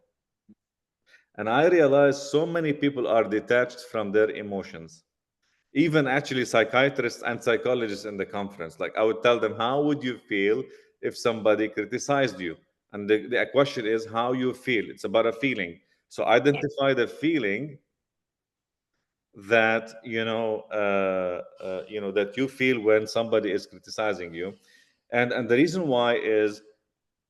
And I realized so many people are detached from their emotions. Even actually psychiatrists and psychologists in the conference, like I would tell them, how would you feel if somebody criticized you? And the question is how you feel. It's about a feeling. So identify the feeling that you know that you feel when somebody is criticizing you. And the reason why is,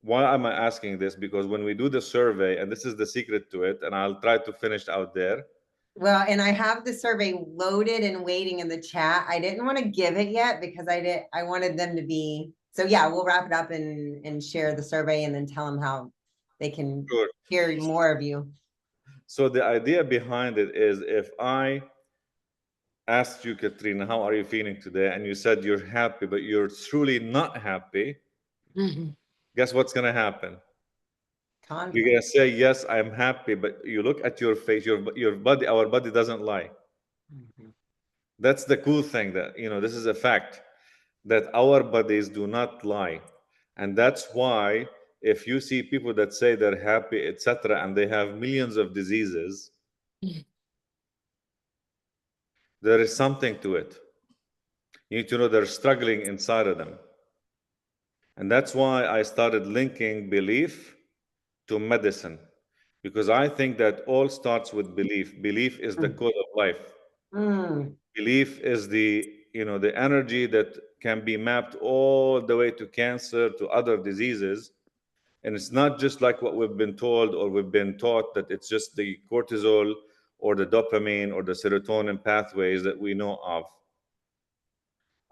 why am I asking this? Because when we do the survey, and this is the secret to it, and I'll try to finish out there, Well, and I have the survey loaded and waiting in the chat. I didn't want to give it yet because I wanted them to be, so yeah, we'll wrap it up and share the survey and then tell them how they can Sure. hear more of you. So the idea behind it is, if I asked you, Katrina, how are you feeling today? And you said you're happy, but you're truly not happy. Guess what's going to happen? Conflict. You're going to say, yes, I'm happy, but you look at your face, your body, our body doesn't lie. That's the cool thing, that, this is a fact, that our bodies do not lie. And that's why if you see people that say they're happy, etc., and they have millions of diseases, there is something to it. You need to know they're struggling inside of them. And that's why I started linking belief to medicine, because I think that all starts with belief. Belief is the code of life. Belief is the energy that can be mapped all the way to cancer, to other diseases. And it's not just like what we've been told or we've been taught, that it's just the cortisol or the dopamine or the serotonin pathways that we know of.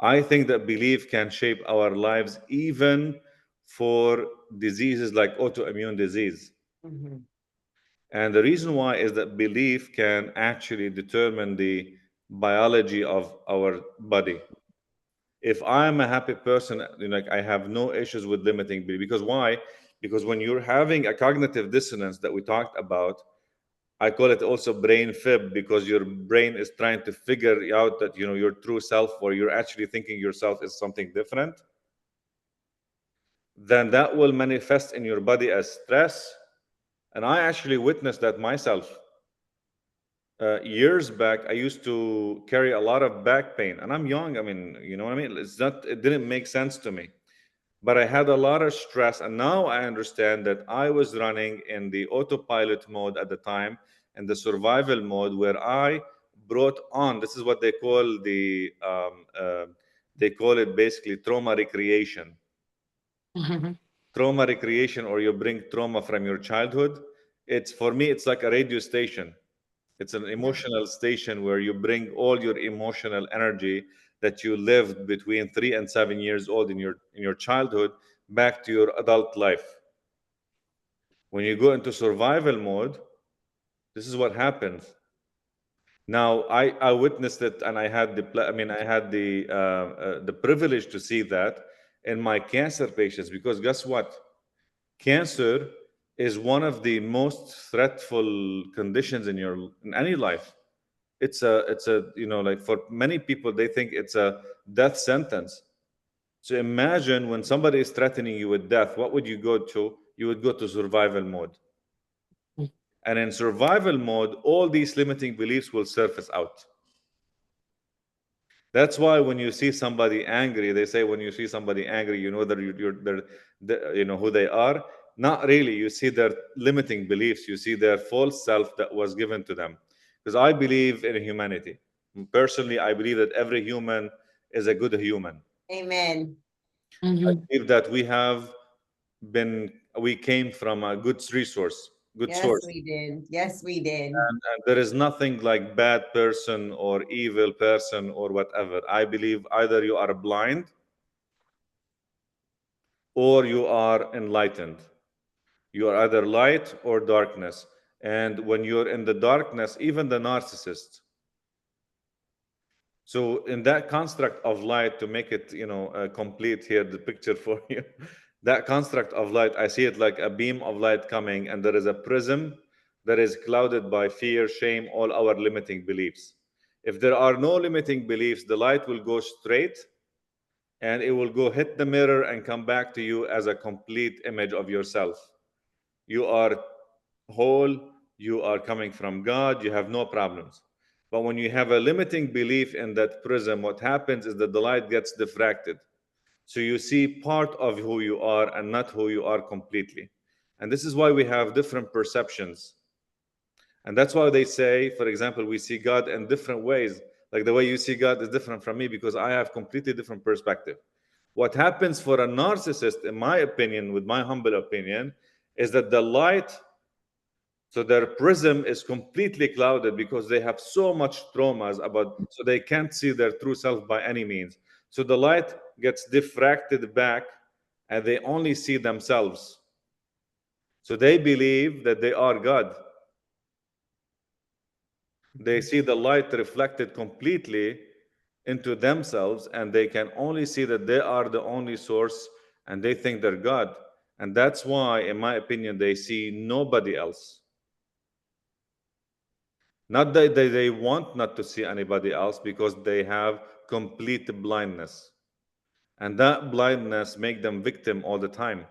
I think that belief can shape our lives, even for diseases like autoimmune disease. And the reason why is that belief can actually determine the biology of our body. If I'm a happy person, like, I have no issues with limiting belief. Because why? Because when you're having a cognitive dissonance that we talked about, I call it also brain fib, because your brain is trying to figure out that your true self, or you're actually thinking yourself is something different. Then that will manifest in your body as stress. And I actually witnessed that myself. Years back, I used to carry a lot of back pain, and I'm young. I mean, you know what I mean? It didn't make sense to me. But I had a lot of stress, and now I understand that I was running in the autopilot mode at the time, and the survival mode, where I brought on, this is what they call they call it basically trauma recreation. Trauma recreation, or you bring trauma from your childhood. For me, it's like a radio station. It's an emotional station where you bring all your emotional energy that you lived between 3 and 7 years old in your childhood back to your adult life. When you go into survival mode, this is what happens. Now, I witnessed it, and I had the privilege to see that in my cancer patients, because guess what? Cancer is one of the most threatful conditions in any life. It's a like, for many people, they think it's a death sentence. So imagine, when somebody is threatening you with death, what would you go to? You would go to survival mode. And in survival mode, all these limiting beliefs will surface out. That's why when you see somebody angry, they say, when you see somebody angry, you know that who they are. Not really. You see their limiting beliefs. You see their false self that was given to them. Because I believe in humanity. Personally, I believe that every human is a good human. Amen. I believe that we came from a good resource, good source. We did. Yes, we did. And there is nothing like bad person or evil person or whatever. I believe either you are blind or you are enlightened. You are either light or darkness. And when you're in the darkness, even the narcissist. So in that construct of light, to make it complete here, the picture for you, that construct of light, I see it like a beam of light coming, and there is a prism that is clouded by fear, shame, all our limiting beliefs. If there are no limiting beliefs, the light will go straight, and it will go hit the mirror and come back to you as a complete image of yourself. You are whole, you are coming from God, you have no problems. But when you have a limiting belief in that prism, what happens is that the light gets diffracted. So you see part of who you are and not who you are completely. And this is why we have different perceptions. And that's why they say, for example, we see God in different ways. Like, the way you see God is different from me, because I have completely different perspective. What happens for a narcissist, in my opinion, with my humble opinion, is that the light So their prism is completely clouded because they have so much traumas about, so they can't see their true self by any means. So the light gets diffracted back and they only see themselves. So they believe that they are God. They see the light reflected completely into themselves, and they can only see that they are the only source, and they think they're God. And that's why, in my opinion, they see nobody else. Not that they want not to see anybody else, because they have complete blindness. And that blindness makes them victim all the time.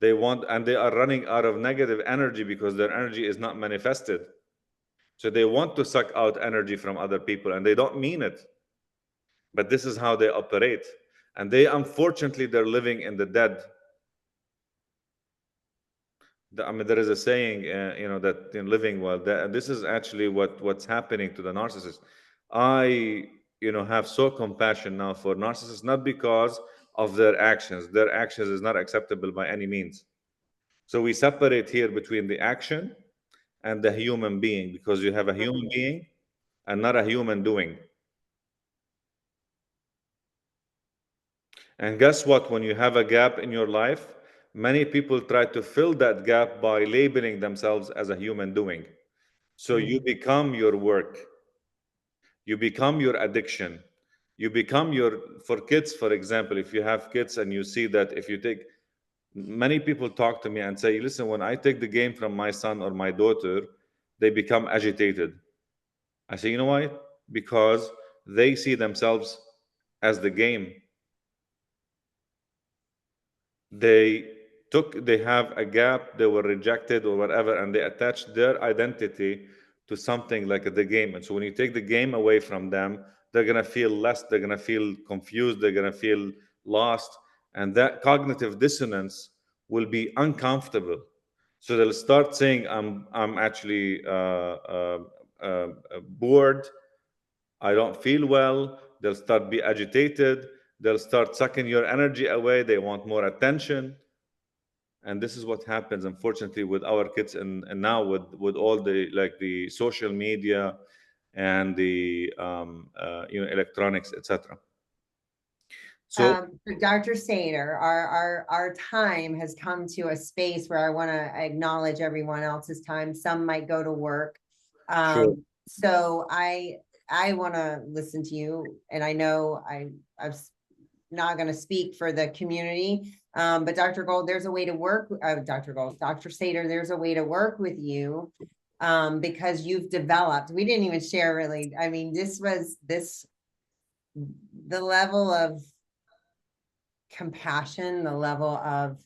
They want, and they are running out of negative energy because their energy is not manifested. So they want to suck out energy from other people, and they don't mean it. But this is how they operate. And they, unfortunately, they're living in the dead. I mean, there is a saying, that in living well, and this is actually what's happening to the narcissist. I, have so compassion now for narcissists, not because of their actions. Their actions is not acceptable by any means. So we separate here between the action and the human being, because you have a human being and not a human doing. And guess what? When you have a gap in your life, many people try to fill that gap by labeling themselves as a human doing. So you become your work, you become your addiction, you become for kids, for example, if you have kids and you see that if you take, many people talk to me and say, listen, when I take the game from my son or my daughter, they become agitated. I say, you know why? Because they see themselves as the game. They have a gap, they were rejected or whatever, and they attached their identity to something like the game. And so when you take the game away from them, they're going to feel less, they're going to feel confused, they're going to feel lost, and that cognitive dissonance will be uncomfortable. So they'll start saying, I'm actually bored, I don't feel well. They'll start be agitated, they'll start sucking your energy away, they want more attention. And this is what happens, unfortunately, with our kids, and now with all the social media and the electronics, etc. So Dr. Sater, our time has come to a space where I want to acknowledge everyone else's time. Some might go to work. Sure. So I want to listen to you, and I know I'm not going to speak for the community. But Dr. Gold, there's a way to work. Dr. Sater, there's a way to work with you, because you've developed. We didn't even share really. I mean, the level of compassion, the level of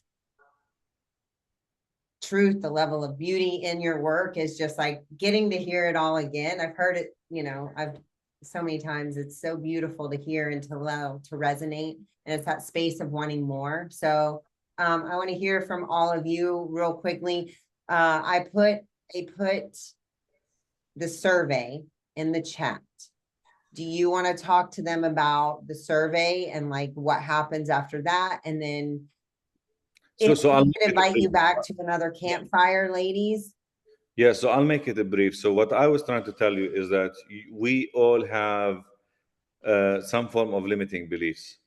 truth, the level of beauty in your work is just like getting to hear it all again. I've heard it, I've so many times. It's so beautiful to hear and to resonate. And it's that space of wanting more. So I want to hear from all of you real quickly. I put the survey in the chat. Do you want to talk to them about the survey and like what happens after that? And then if I'll we could invite you back to another campfire, ladies. Yeah, so I'll make it a brief. So what I was trying to tell you is that we all have some form of limiting beliefs.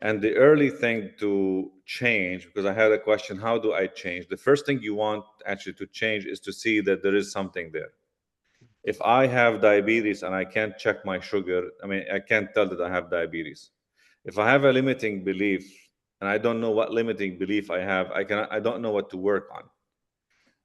And the early thing to change, because I had a question, how do I change? The first thing you want actually to change is to see that there is something there. If I have diabetes and I can't check my sugar, I mean, I can't tell that I have diabetes. If I have a limiting belief and I don't know what limiting belief I have, I don't know what to work on.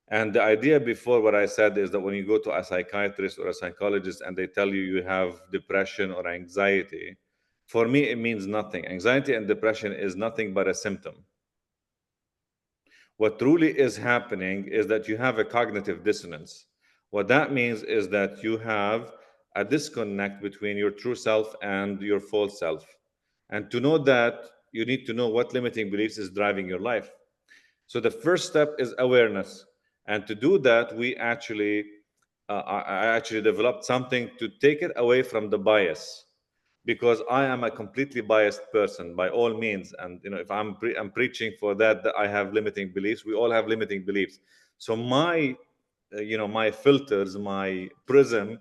And the idea before what I said is that when you go to a psychiatrist or a psychologist and they tell you you have depression or anxiety, for me, it means nothing. Anxiety and depression is nothing but a symptom. What truly is happening is that you have a cognitive dissonance. What that means is that you have a disconnect between your true self and your false self. And to know that, you need to know what limiting beliefs is driving your life. So the first step is awareness. And to do that, I actually developed something to take it away from the bias, because I am a completely biased person by all means. And if I'm preaching for that I have limiting beliefs, we all have limiting beliefs. So my, my filters, my prism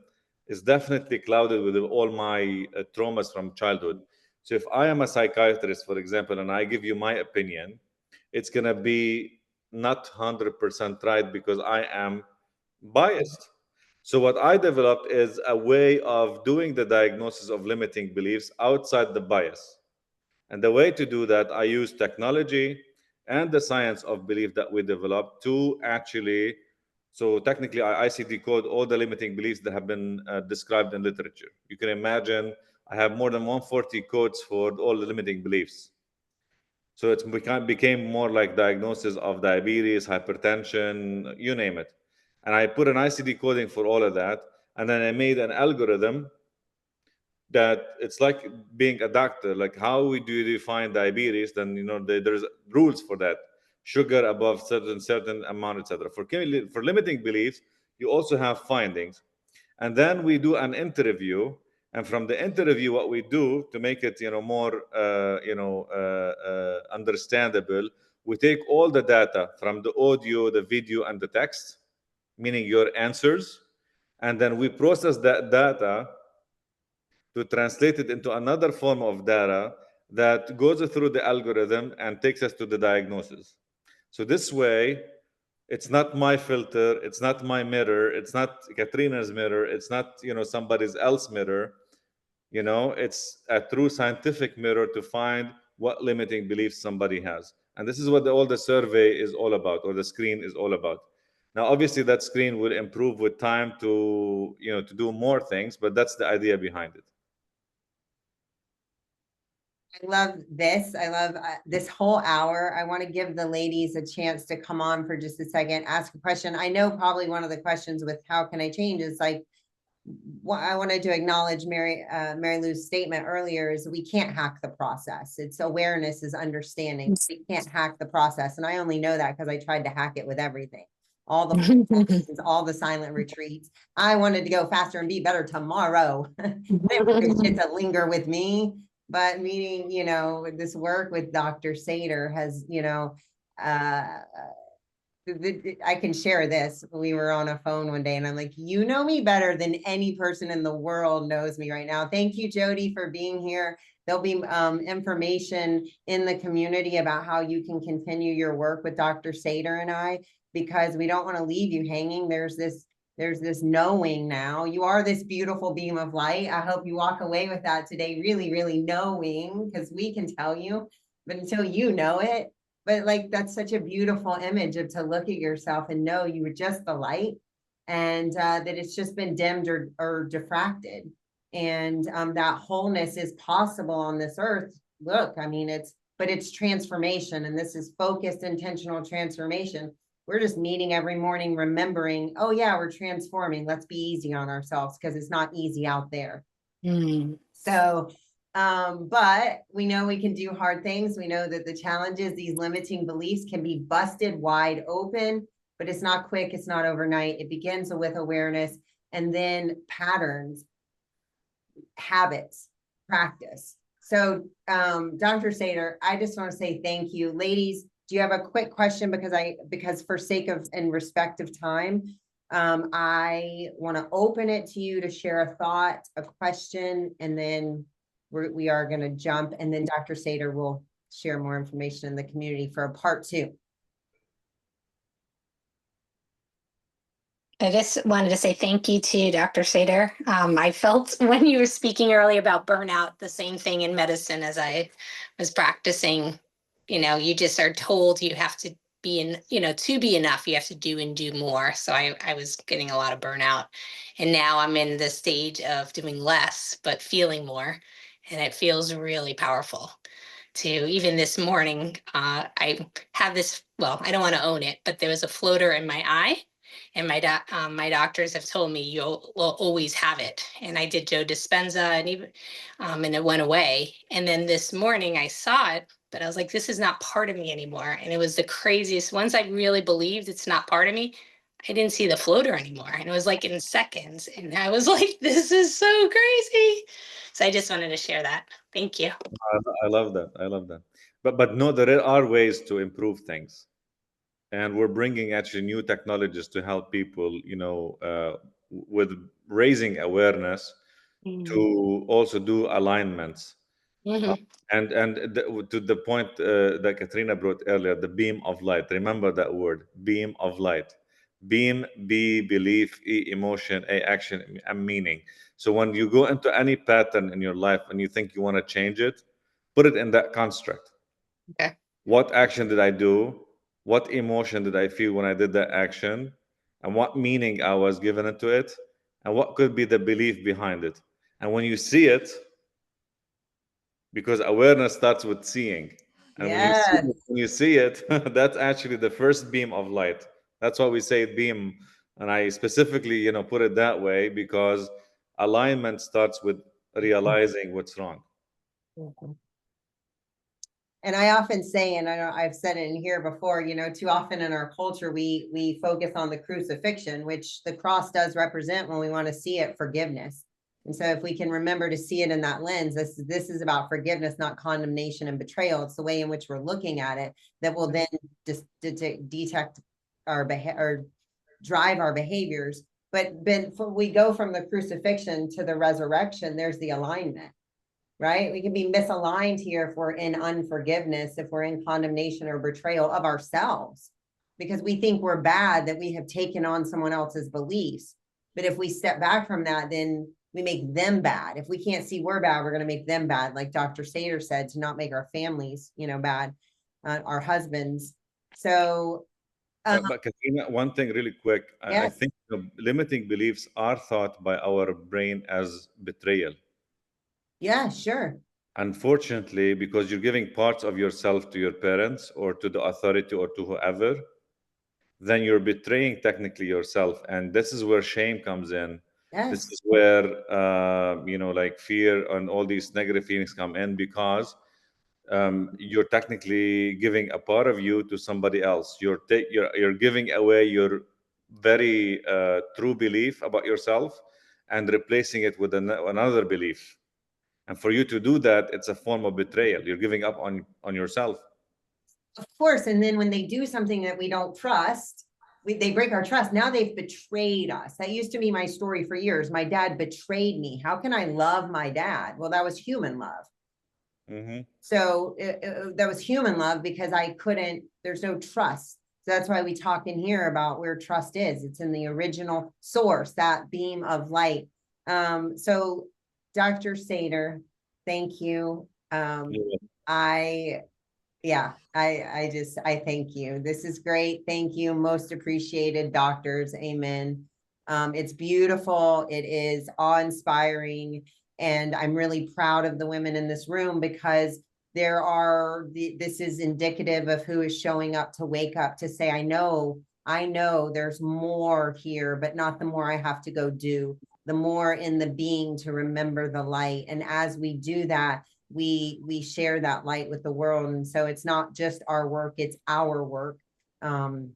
is definitely clouded with all my traumas from childhood. So if I am a psychiatrist, for example, and I give you my opinion, it's going to be not 100% right because I am biased. So what I developed is a way of doing the diagnosis of limiting beliefs outside the bias. And the way to do that, I use technology and the science of belief that we developed to actually, so technically, I ICD code all the limiting beliefs that have been described in literature. You can imagine I have more than 140 codes for all the limiting beliefs. So it became more like diagnosis of diabetes, hypertension, you name it. And I put an ICD coding for all of that. And then I made an algorithm that it's like being a doctor. Like how do you define diabetes? Then there's rules for that. Sugar above certain amount, etc. For limiting beliefs, you also have findings, and then we do an interview. And from the interview, what we do to make it more understandable, we take all the data from the audio, the video, and the text, meaning your answers, and then we process that data to translate it into another form of data that goes through the algorithm and takes us to the diagnosis. So this way, it's not my filter, it's not my mirror, it's not Katrina's mirror, it's not somebody else's mirror. It's a true scientific mirror to find what limiting beliefs somebody has. And this is what all the survey is all about, or the screen is all about. Now, obviously, that screen will improve with time to to do more things, but that's the idea behind it. I love this. I love this whole hour. I want to give the ladies a chance to come on for just a second, ask a question. I know probably one of the questions with how can I change is like, what I wanted to acknowledge Mary Lou's statement earlier is we can't hack the process. It's awareness is understanding. We can't hack the process. And I only know that because I tried to hack it with everything. All the all the silent retreats. I wanted to go faster and be better tomorrow. Shit to linger with me. But meeting, this work with Dr. Sater has, I can share this. We were on a phone one day and I'm like, you know me better than any person in the world knows me right now. Thank you, Jody, for being here. There'll be information in the community about how you can continue your work with Dr. Sater and I, because we don't want to leave you hanging. There's this knowing now. You are this beautiful beam of light. I hope you walk away with that today, really, really knowing, because we can tell you, but until you know it. But like, that's such a beautiful image of to look at yourself and know you were just the light, and that it's just been dimmed or diffracted. And that wholeness is possible on this earth. Look, I mean, it's transformation. And this is focused, intentional transformation. We're just meeting every morning, remembering, oh yeah, we're transforming. Let's be easy on ourselves because it's not easy out there. So, but we know we can do hard things. We know that the challenges, these limiting beliefs can be busted wide open, but it's not quick. It's not overnight. It begins with awareness and then patterns, habits, practice. So, Dr. Sater, I just want to say thank you. Ladies, do you have a quick question? Because for sake of and respect of time, I want to open it to you to share a thought, a question, and then we are going to jump, and then Dr. Sater will share more information in the community for a part 2. I just wanted to say thank you to Dr. Sater. I felt when you were speaking earlier about burnout, the same thing in medicine as I was practicing. You just are told you have to be to be enough, you have to do and do more. So I was getting a lot of burnout. And now I'm in the stage of doing less, but feeling more. And it feels really powerful. Even this morning, I have this, well, I don't want to own it, but there was a floater in my eye. And my doctors have told me you'll always have it. And I did Joe Dispenza and it went away. And then this morning I saw it, but I was like, this is not part of me anymore. And it was the craziest. Once I really believed it's not part of me, I didn't see the floater anymore. And it was like in seconds. And I was like, this is so crazy. So I just wanted to share that. Thank you. I love that. But no, there are ways to improve things. and we're bringing actually new technologies to help people, with raising awareness to also do alignments. Mhm. To the point that Katrina brought earlier, the beam of light. Remember that word, beam of light. Beam, B, belief, E, emotion, A, action, and meaning. So when you go into any pattern in your life and you think you want to change it, put it in that construct. Okay. What action did I do? What emotion did I feel when I did that action? And what meaning I was given into it? And what could be the belief behind it? And when you see it, because awareness starts with seeing, and Yes. when you see it, that's actually the first beam of light. That's why we say beam, and I specifically put it that way because alignment starts with realizing what's wrong. Mhm. And I often say, and I know I've said it in here before, too often in our culture, we focus on the crucifixion, which the cross does represent when we want to see it, forgiveness. And so if we can remember to see it in that lens, this is about forgiveness, not condemnation and betrayal. It's the way in which we're looking at it that will then just detect our behavior or drive our behaviors. But we go from the crucifixion to the resurrection, there's the alignment. Right? We can be misaligned here if we're in unforgiveness, if we're in condemnation or betrayal of ourselves, because we think we're bad, that we have taken on someone else's beliefs. But if we step back from that, then we make them bad. If we can't see we're bad, we're going to make them bad. Like Dr. Sater said, to not make our families, bad, our husbands. So, But Katrina, one thing really quick, I yes, think limiting beliefs are thought by our brain as betrayal. yeah, sure. Unfortunately, because you're giving parts of yourself to your parents or to the authority or to whoever, then you're betraying technically yourself. And this is where shame comes in. This Yes, is where, like fear and all these negative feelings come in because you're technically giving a part of you to somebody else. You're giving away your very true belief about yourself and replacing it with another belief. And for you to do that, it's a form of betrayal. You're giving up on yourself. of course. And then when they do something that we don't trust, they break our trust. Now they've betrayed us. That used to be my story for years. My dad betrayed me. How can I love my dad? Well, that was human love. Hmm. So that was human love because there's no trust. So that's why we talk in here about where trust is. It's in the original source, that beam of light. So Dr. Sater, thank you. I thank you. This is great. Thank you. Most appreciated, doctors. Amen. It's beautiful. It is awe-inspiring. And I'm really proud of the women in this room because this is indicative of who is showing up to wake up to say, I know there's more here, but not the more I have to go do, the more in the being to remember the light. And as we do that, we share that light with the world. And so it's not just our work, it's our work. So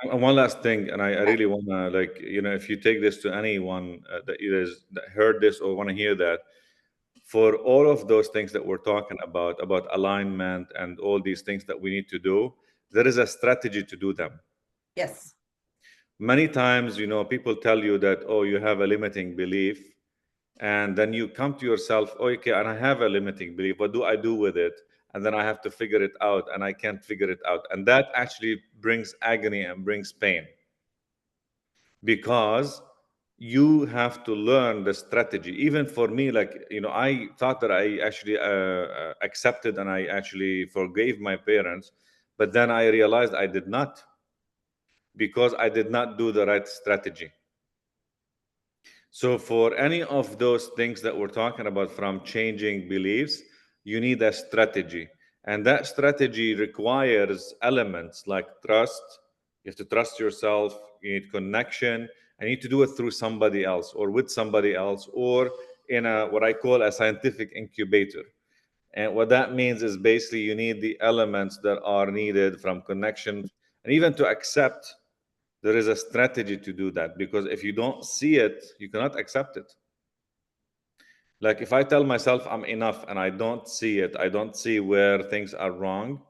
And one last thing, and I really want to, if you take this to anyone that heard this or want to hear that, for all of those things that we're talking about alignment and all these things that we need to do, there is a strategy to do them. yes, Many times, people tell you that, oh, you have a limiting belief. And then you come to yourself, oh, okay, and I have a limiting belief. What do I do with it? And then I have to figure it out, and I can't figure it out. And that actually brings agony and brings pain because you have to learn the strategy. Even for me, I thought that I actually accepted and I actually forgave my parents, but then I realized I did not because I did not do the right strategy. So, for any of those things that we're talking about, from changing beliefs, you need a strategy. And that strategy requires elements like trust. You have to trust yourself, you need connection, and you need to do it through somebody else or with somebody else or in what I call a scientific incubator. And what that means is basically you need the elements that are needed from connection and even to accept. There is a strategy to do that because if you don't see it, you cannot accept it. Like if I tell myself I'm enough and I don't see it, I don't see where things are wrong,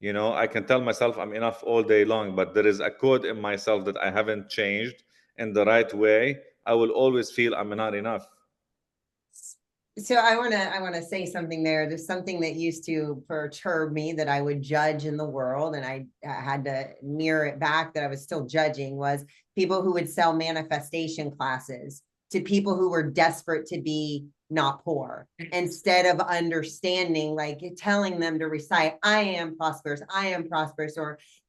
You know, I can tell myself I'm enough all day long, but there is a code in myself that I haven't changed in the right way. I will always feel I'm not enough. So I want to say something there. There's something that used to perturb me that I would judge in the world, and I had to mirror it back that I was still judging, was people who would sell manifestation classes to people who were desperate to be not poor, instead of understanding, like telling them to recite, I am prosperous,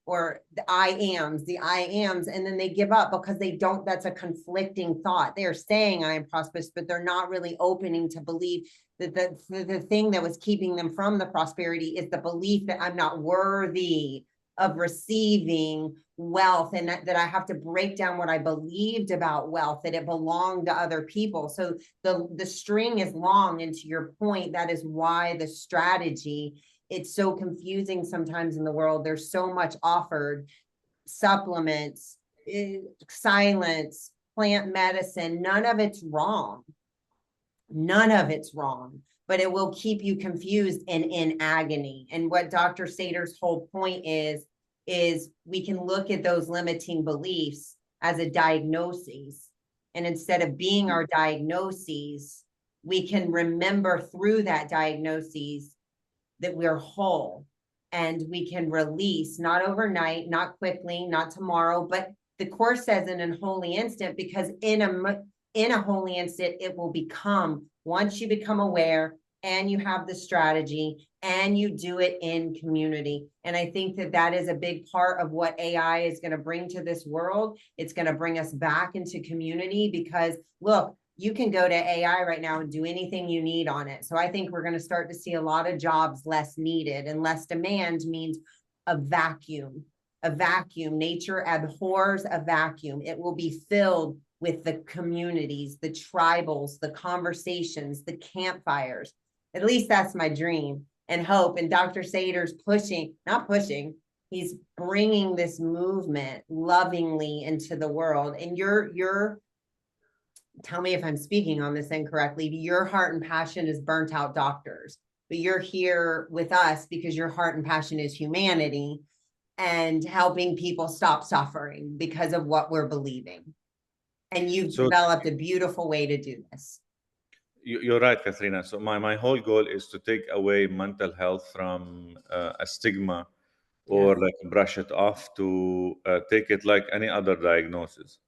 or the I ams, and then they give up because they don't, that's a conflicting thought. They're saying I am prosperous, but they're not really opening to believe that the thing that was keeping them from the prosperity is the belief that I'm not worthy of receiving wealth, and that I have to break down what I believed about wealth, that it belonged to other people. So the string is long, and to your point, that is why the strategy, it's so confusing sometimes in the world. There's so much offered, supplements, silence, plant medicine, none of it's wrong. None of it's wrong, but it will keep you confused and in agony. And what Dr. Sater's whole point is we can look at those limiting beliefs as a diagnosis. And instead of being our diagnoses, we can remember through that diagnosis that we're whole, and we can release, not overnight, not quickly, not tomorrow, but the Course says in a holy instant, because in a holy instant, it will become, once you become aware and you have the strategy and you do it in community. And I think that that is a big part of what AI is going to bring to this world. It's going to bring us back into community, because look, you can go to AI right now and do anything you need on it. So I think we're going to start to see a lot of jobs less needed, and less demand means a vacuum. A vacuum. Nature abhors a vacuum. It will be filled with the communities, the tribals, the conversations, the campfires. At least that's my dream and hope. And Dr. Sater's not pushing, he's bringing this movement lovingly into the world. And you're tell me if I'm speaking on this incorrectly, your heart and passion is burnt out doctors, but you're here with us because your heart and passion is humanity and helping people stop suffering because of what we're believing. And you've developed a beautiful way to do this. You're right, Katharina. So my whole goal is to take away mental health from a stigma, or like brush it off, to take it like any other diagnosis.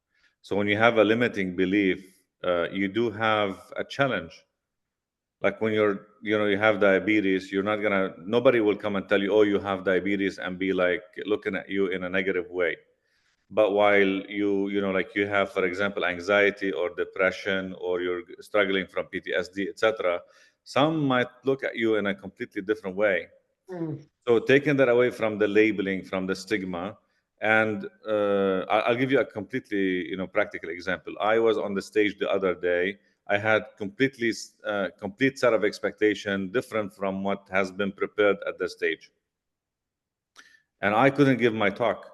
So when you have a limiting belief, you do have a challenge. Like when you have diabetes, nobody will come and tell you, oh, you have diabetes, and be like looking at you in a negative way. But while like you have, for example, anxiety or depression, or you're struggling from PTSD, etc., some might look at you in a completely different way. So taking that away from the labeling, from the stigma, and I'll give you a completely practical example. I was on the stage the other day. I had complete set of expectation different from what has been prepared at the stage, and I couldn't give my talk.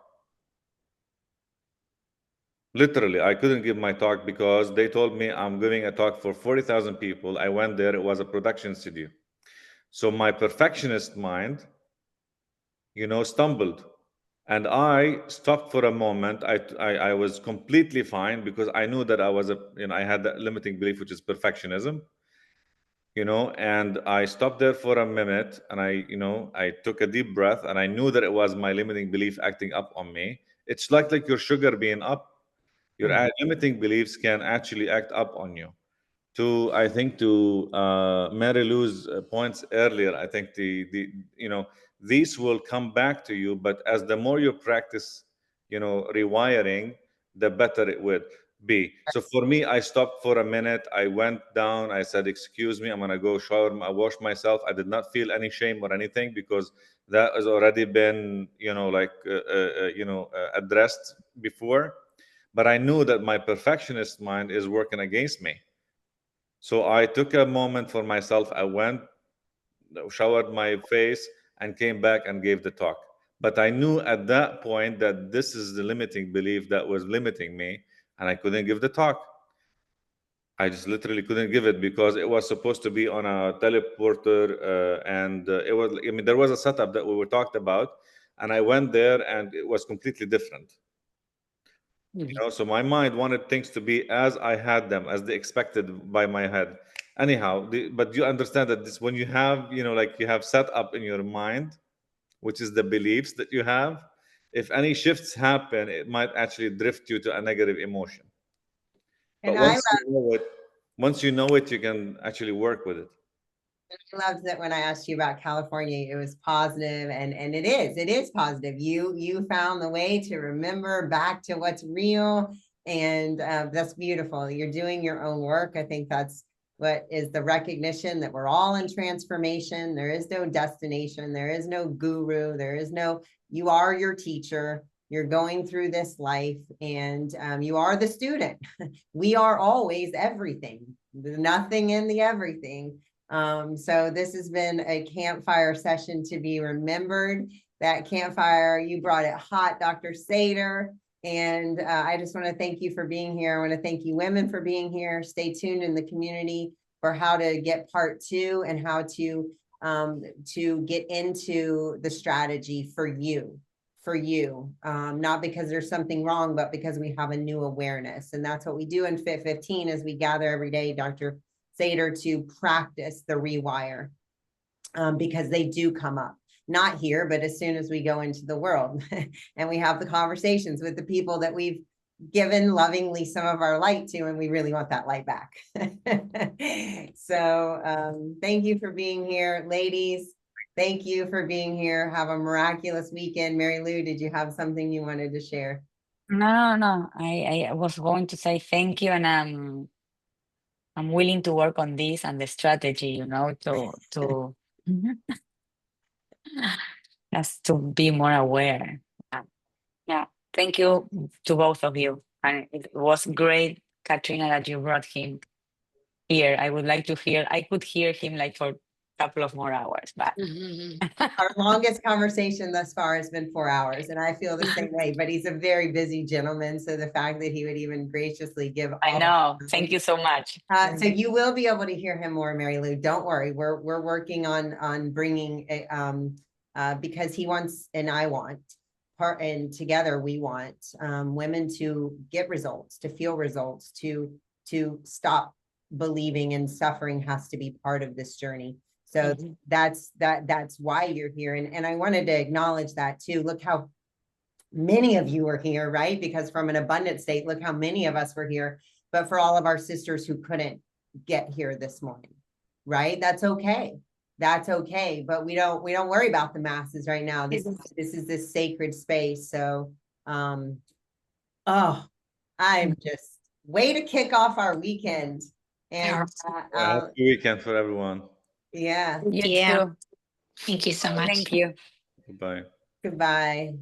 Literally, I couldn't give my talk because they told me I'm giving a talk for 40,000 people. I went there, it was a production studio. So my perfectionist mind, stumbled. And I stopped for a moment. I was completely fine, because I knew that I had that limiting belief, which is perfectionism. And I stopped there for a minute, and I took a deep breath, and I knew that it was my limiting belief acting up on me. It's like your sugar being up. Your limiting beliefs can actually act up on you. I think to Mary Lou's points earlier, I think these will come back to you, but as the more you practice, rewiring, the better it would be. So for me, I stopped for a minute. I went down. I said, "Excuse me, I'm gonna go shower. I wash myself." I did not feel any shame or anything, because that has already been, addressed before. But I knew that my perfectionist mind is working against me. So I took a moment for myself. I went, showered my face, and came back and gave the talk. But I knew at that point that this is the limiting belief that was limiting me, and I couldn't give the talk. I just literally couldn't give it because it was supposed to be on a teleporter, and it was. I mean, there was a setup that we were talked about, and I went there, and it was completely different. You know, so my mind wanted things to be as I had them, as they expected by my head. Anyhow, but you understand that this, when you have, you know, like you have set up in your mind, which is the beliefs that you have, if any shifts happen, it might actually drift you to a negative emotion. But And once you know it, you can actually work with it. I loved that when I asked you about California, it was positive, and it is positive. You found the way to remember back to what's real, and that's beautiful. You're doing your own work. I think that's what is the recognition that we're all in transformation. There is no destination. There is no guru. There is no, you are your teacher. You're going through this life, and you are the student. We are always everything. There's nothing in the everything. So this has been a campfire session to be remembered. That campfire, you brought it hot, Dr. Sader. And I just want to thank you for being here. I want to thank you women for being here. Stay tuned in the community for how to get part 2 and how to get into the strategy for you, not because there's something wrong, but because we have a new awareness. And that's what we do in FIT15 as we gather every day, Dr. Sader, to practice the rewire, because they do come up, not here, but as soon as we go into the world and we have the conversations with the people that we've given lovingly some of our light to, and we really want that light back. So thank you for being here, ladies. Thank you for being here. Have a miraculous weekend. Mary Lou, did you have something you wanted to share? No. I was going to say thank you, and I'm willing to work on this and the strategy, you know, to just to be more aware. Yeah, thank you to both of you, and it was great, Katrina, that you brought him here. I would like to hear. I could hear him like for a couple of more hours, but Our longest conversation thus far has been 4 hours, and I feel the same way, but he's a very busy gentleman. So the fact that he would even graciously give I know. Thank you so much. So you will be able to hear him more, Mary Lou. Don't worry. We're working on bringing a, because he wants, and I want, and together we want women to get results, to feel results, to stop believing and suffering has to be part of this journey. So that's why you're here. And I wanted to acknowledge that too. Look how many of you are here, right? Because from an abundant state, look how many of us were here. But for all of our sisters who couldn't get here this morning, right? That's okay. That's okay. But we don't worry about the masses right now. This is this sacred space. So I'm just way to kick off our weekend. And happy weekend for everyone. Yeah. You too. Thank you so much. Thank you. Goodbye. Goodbye.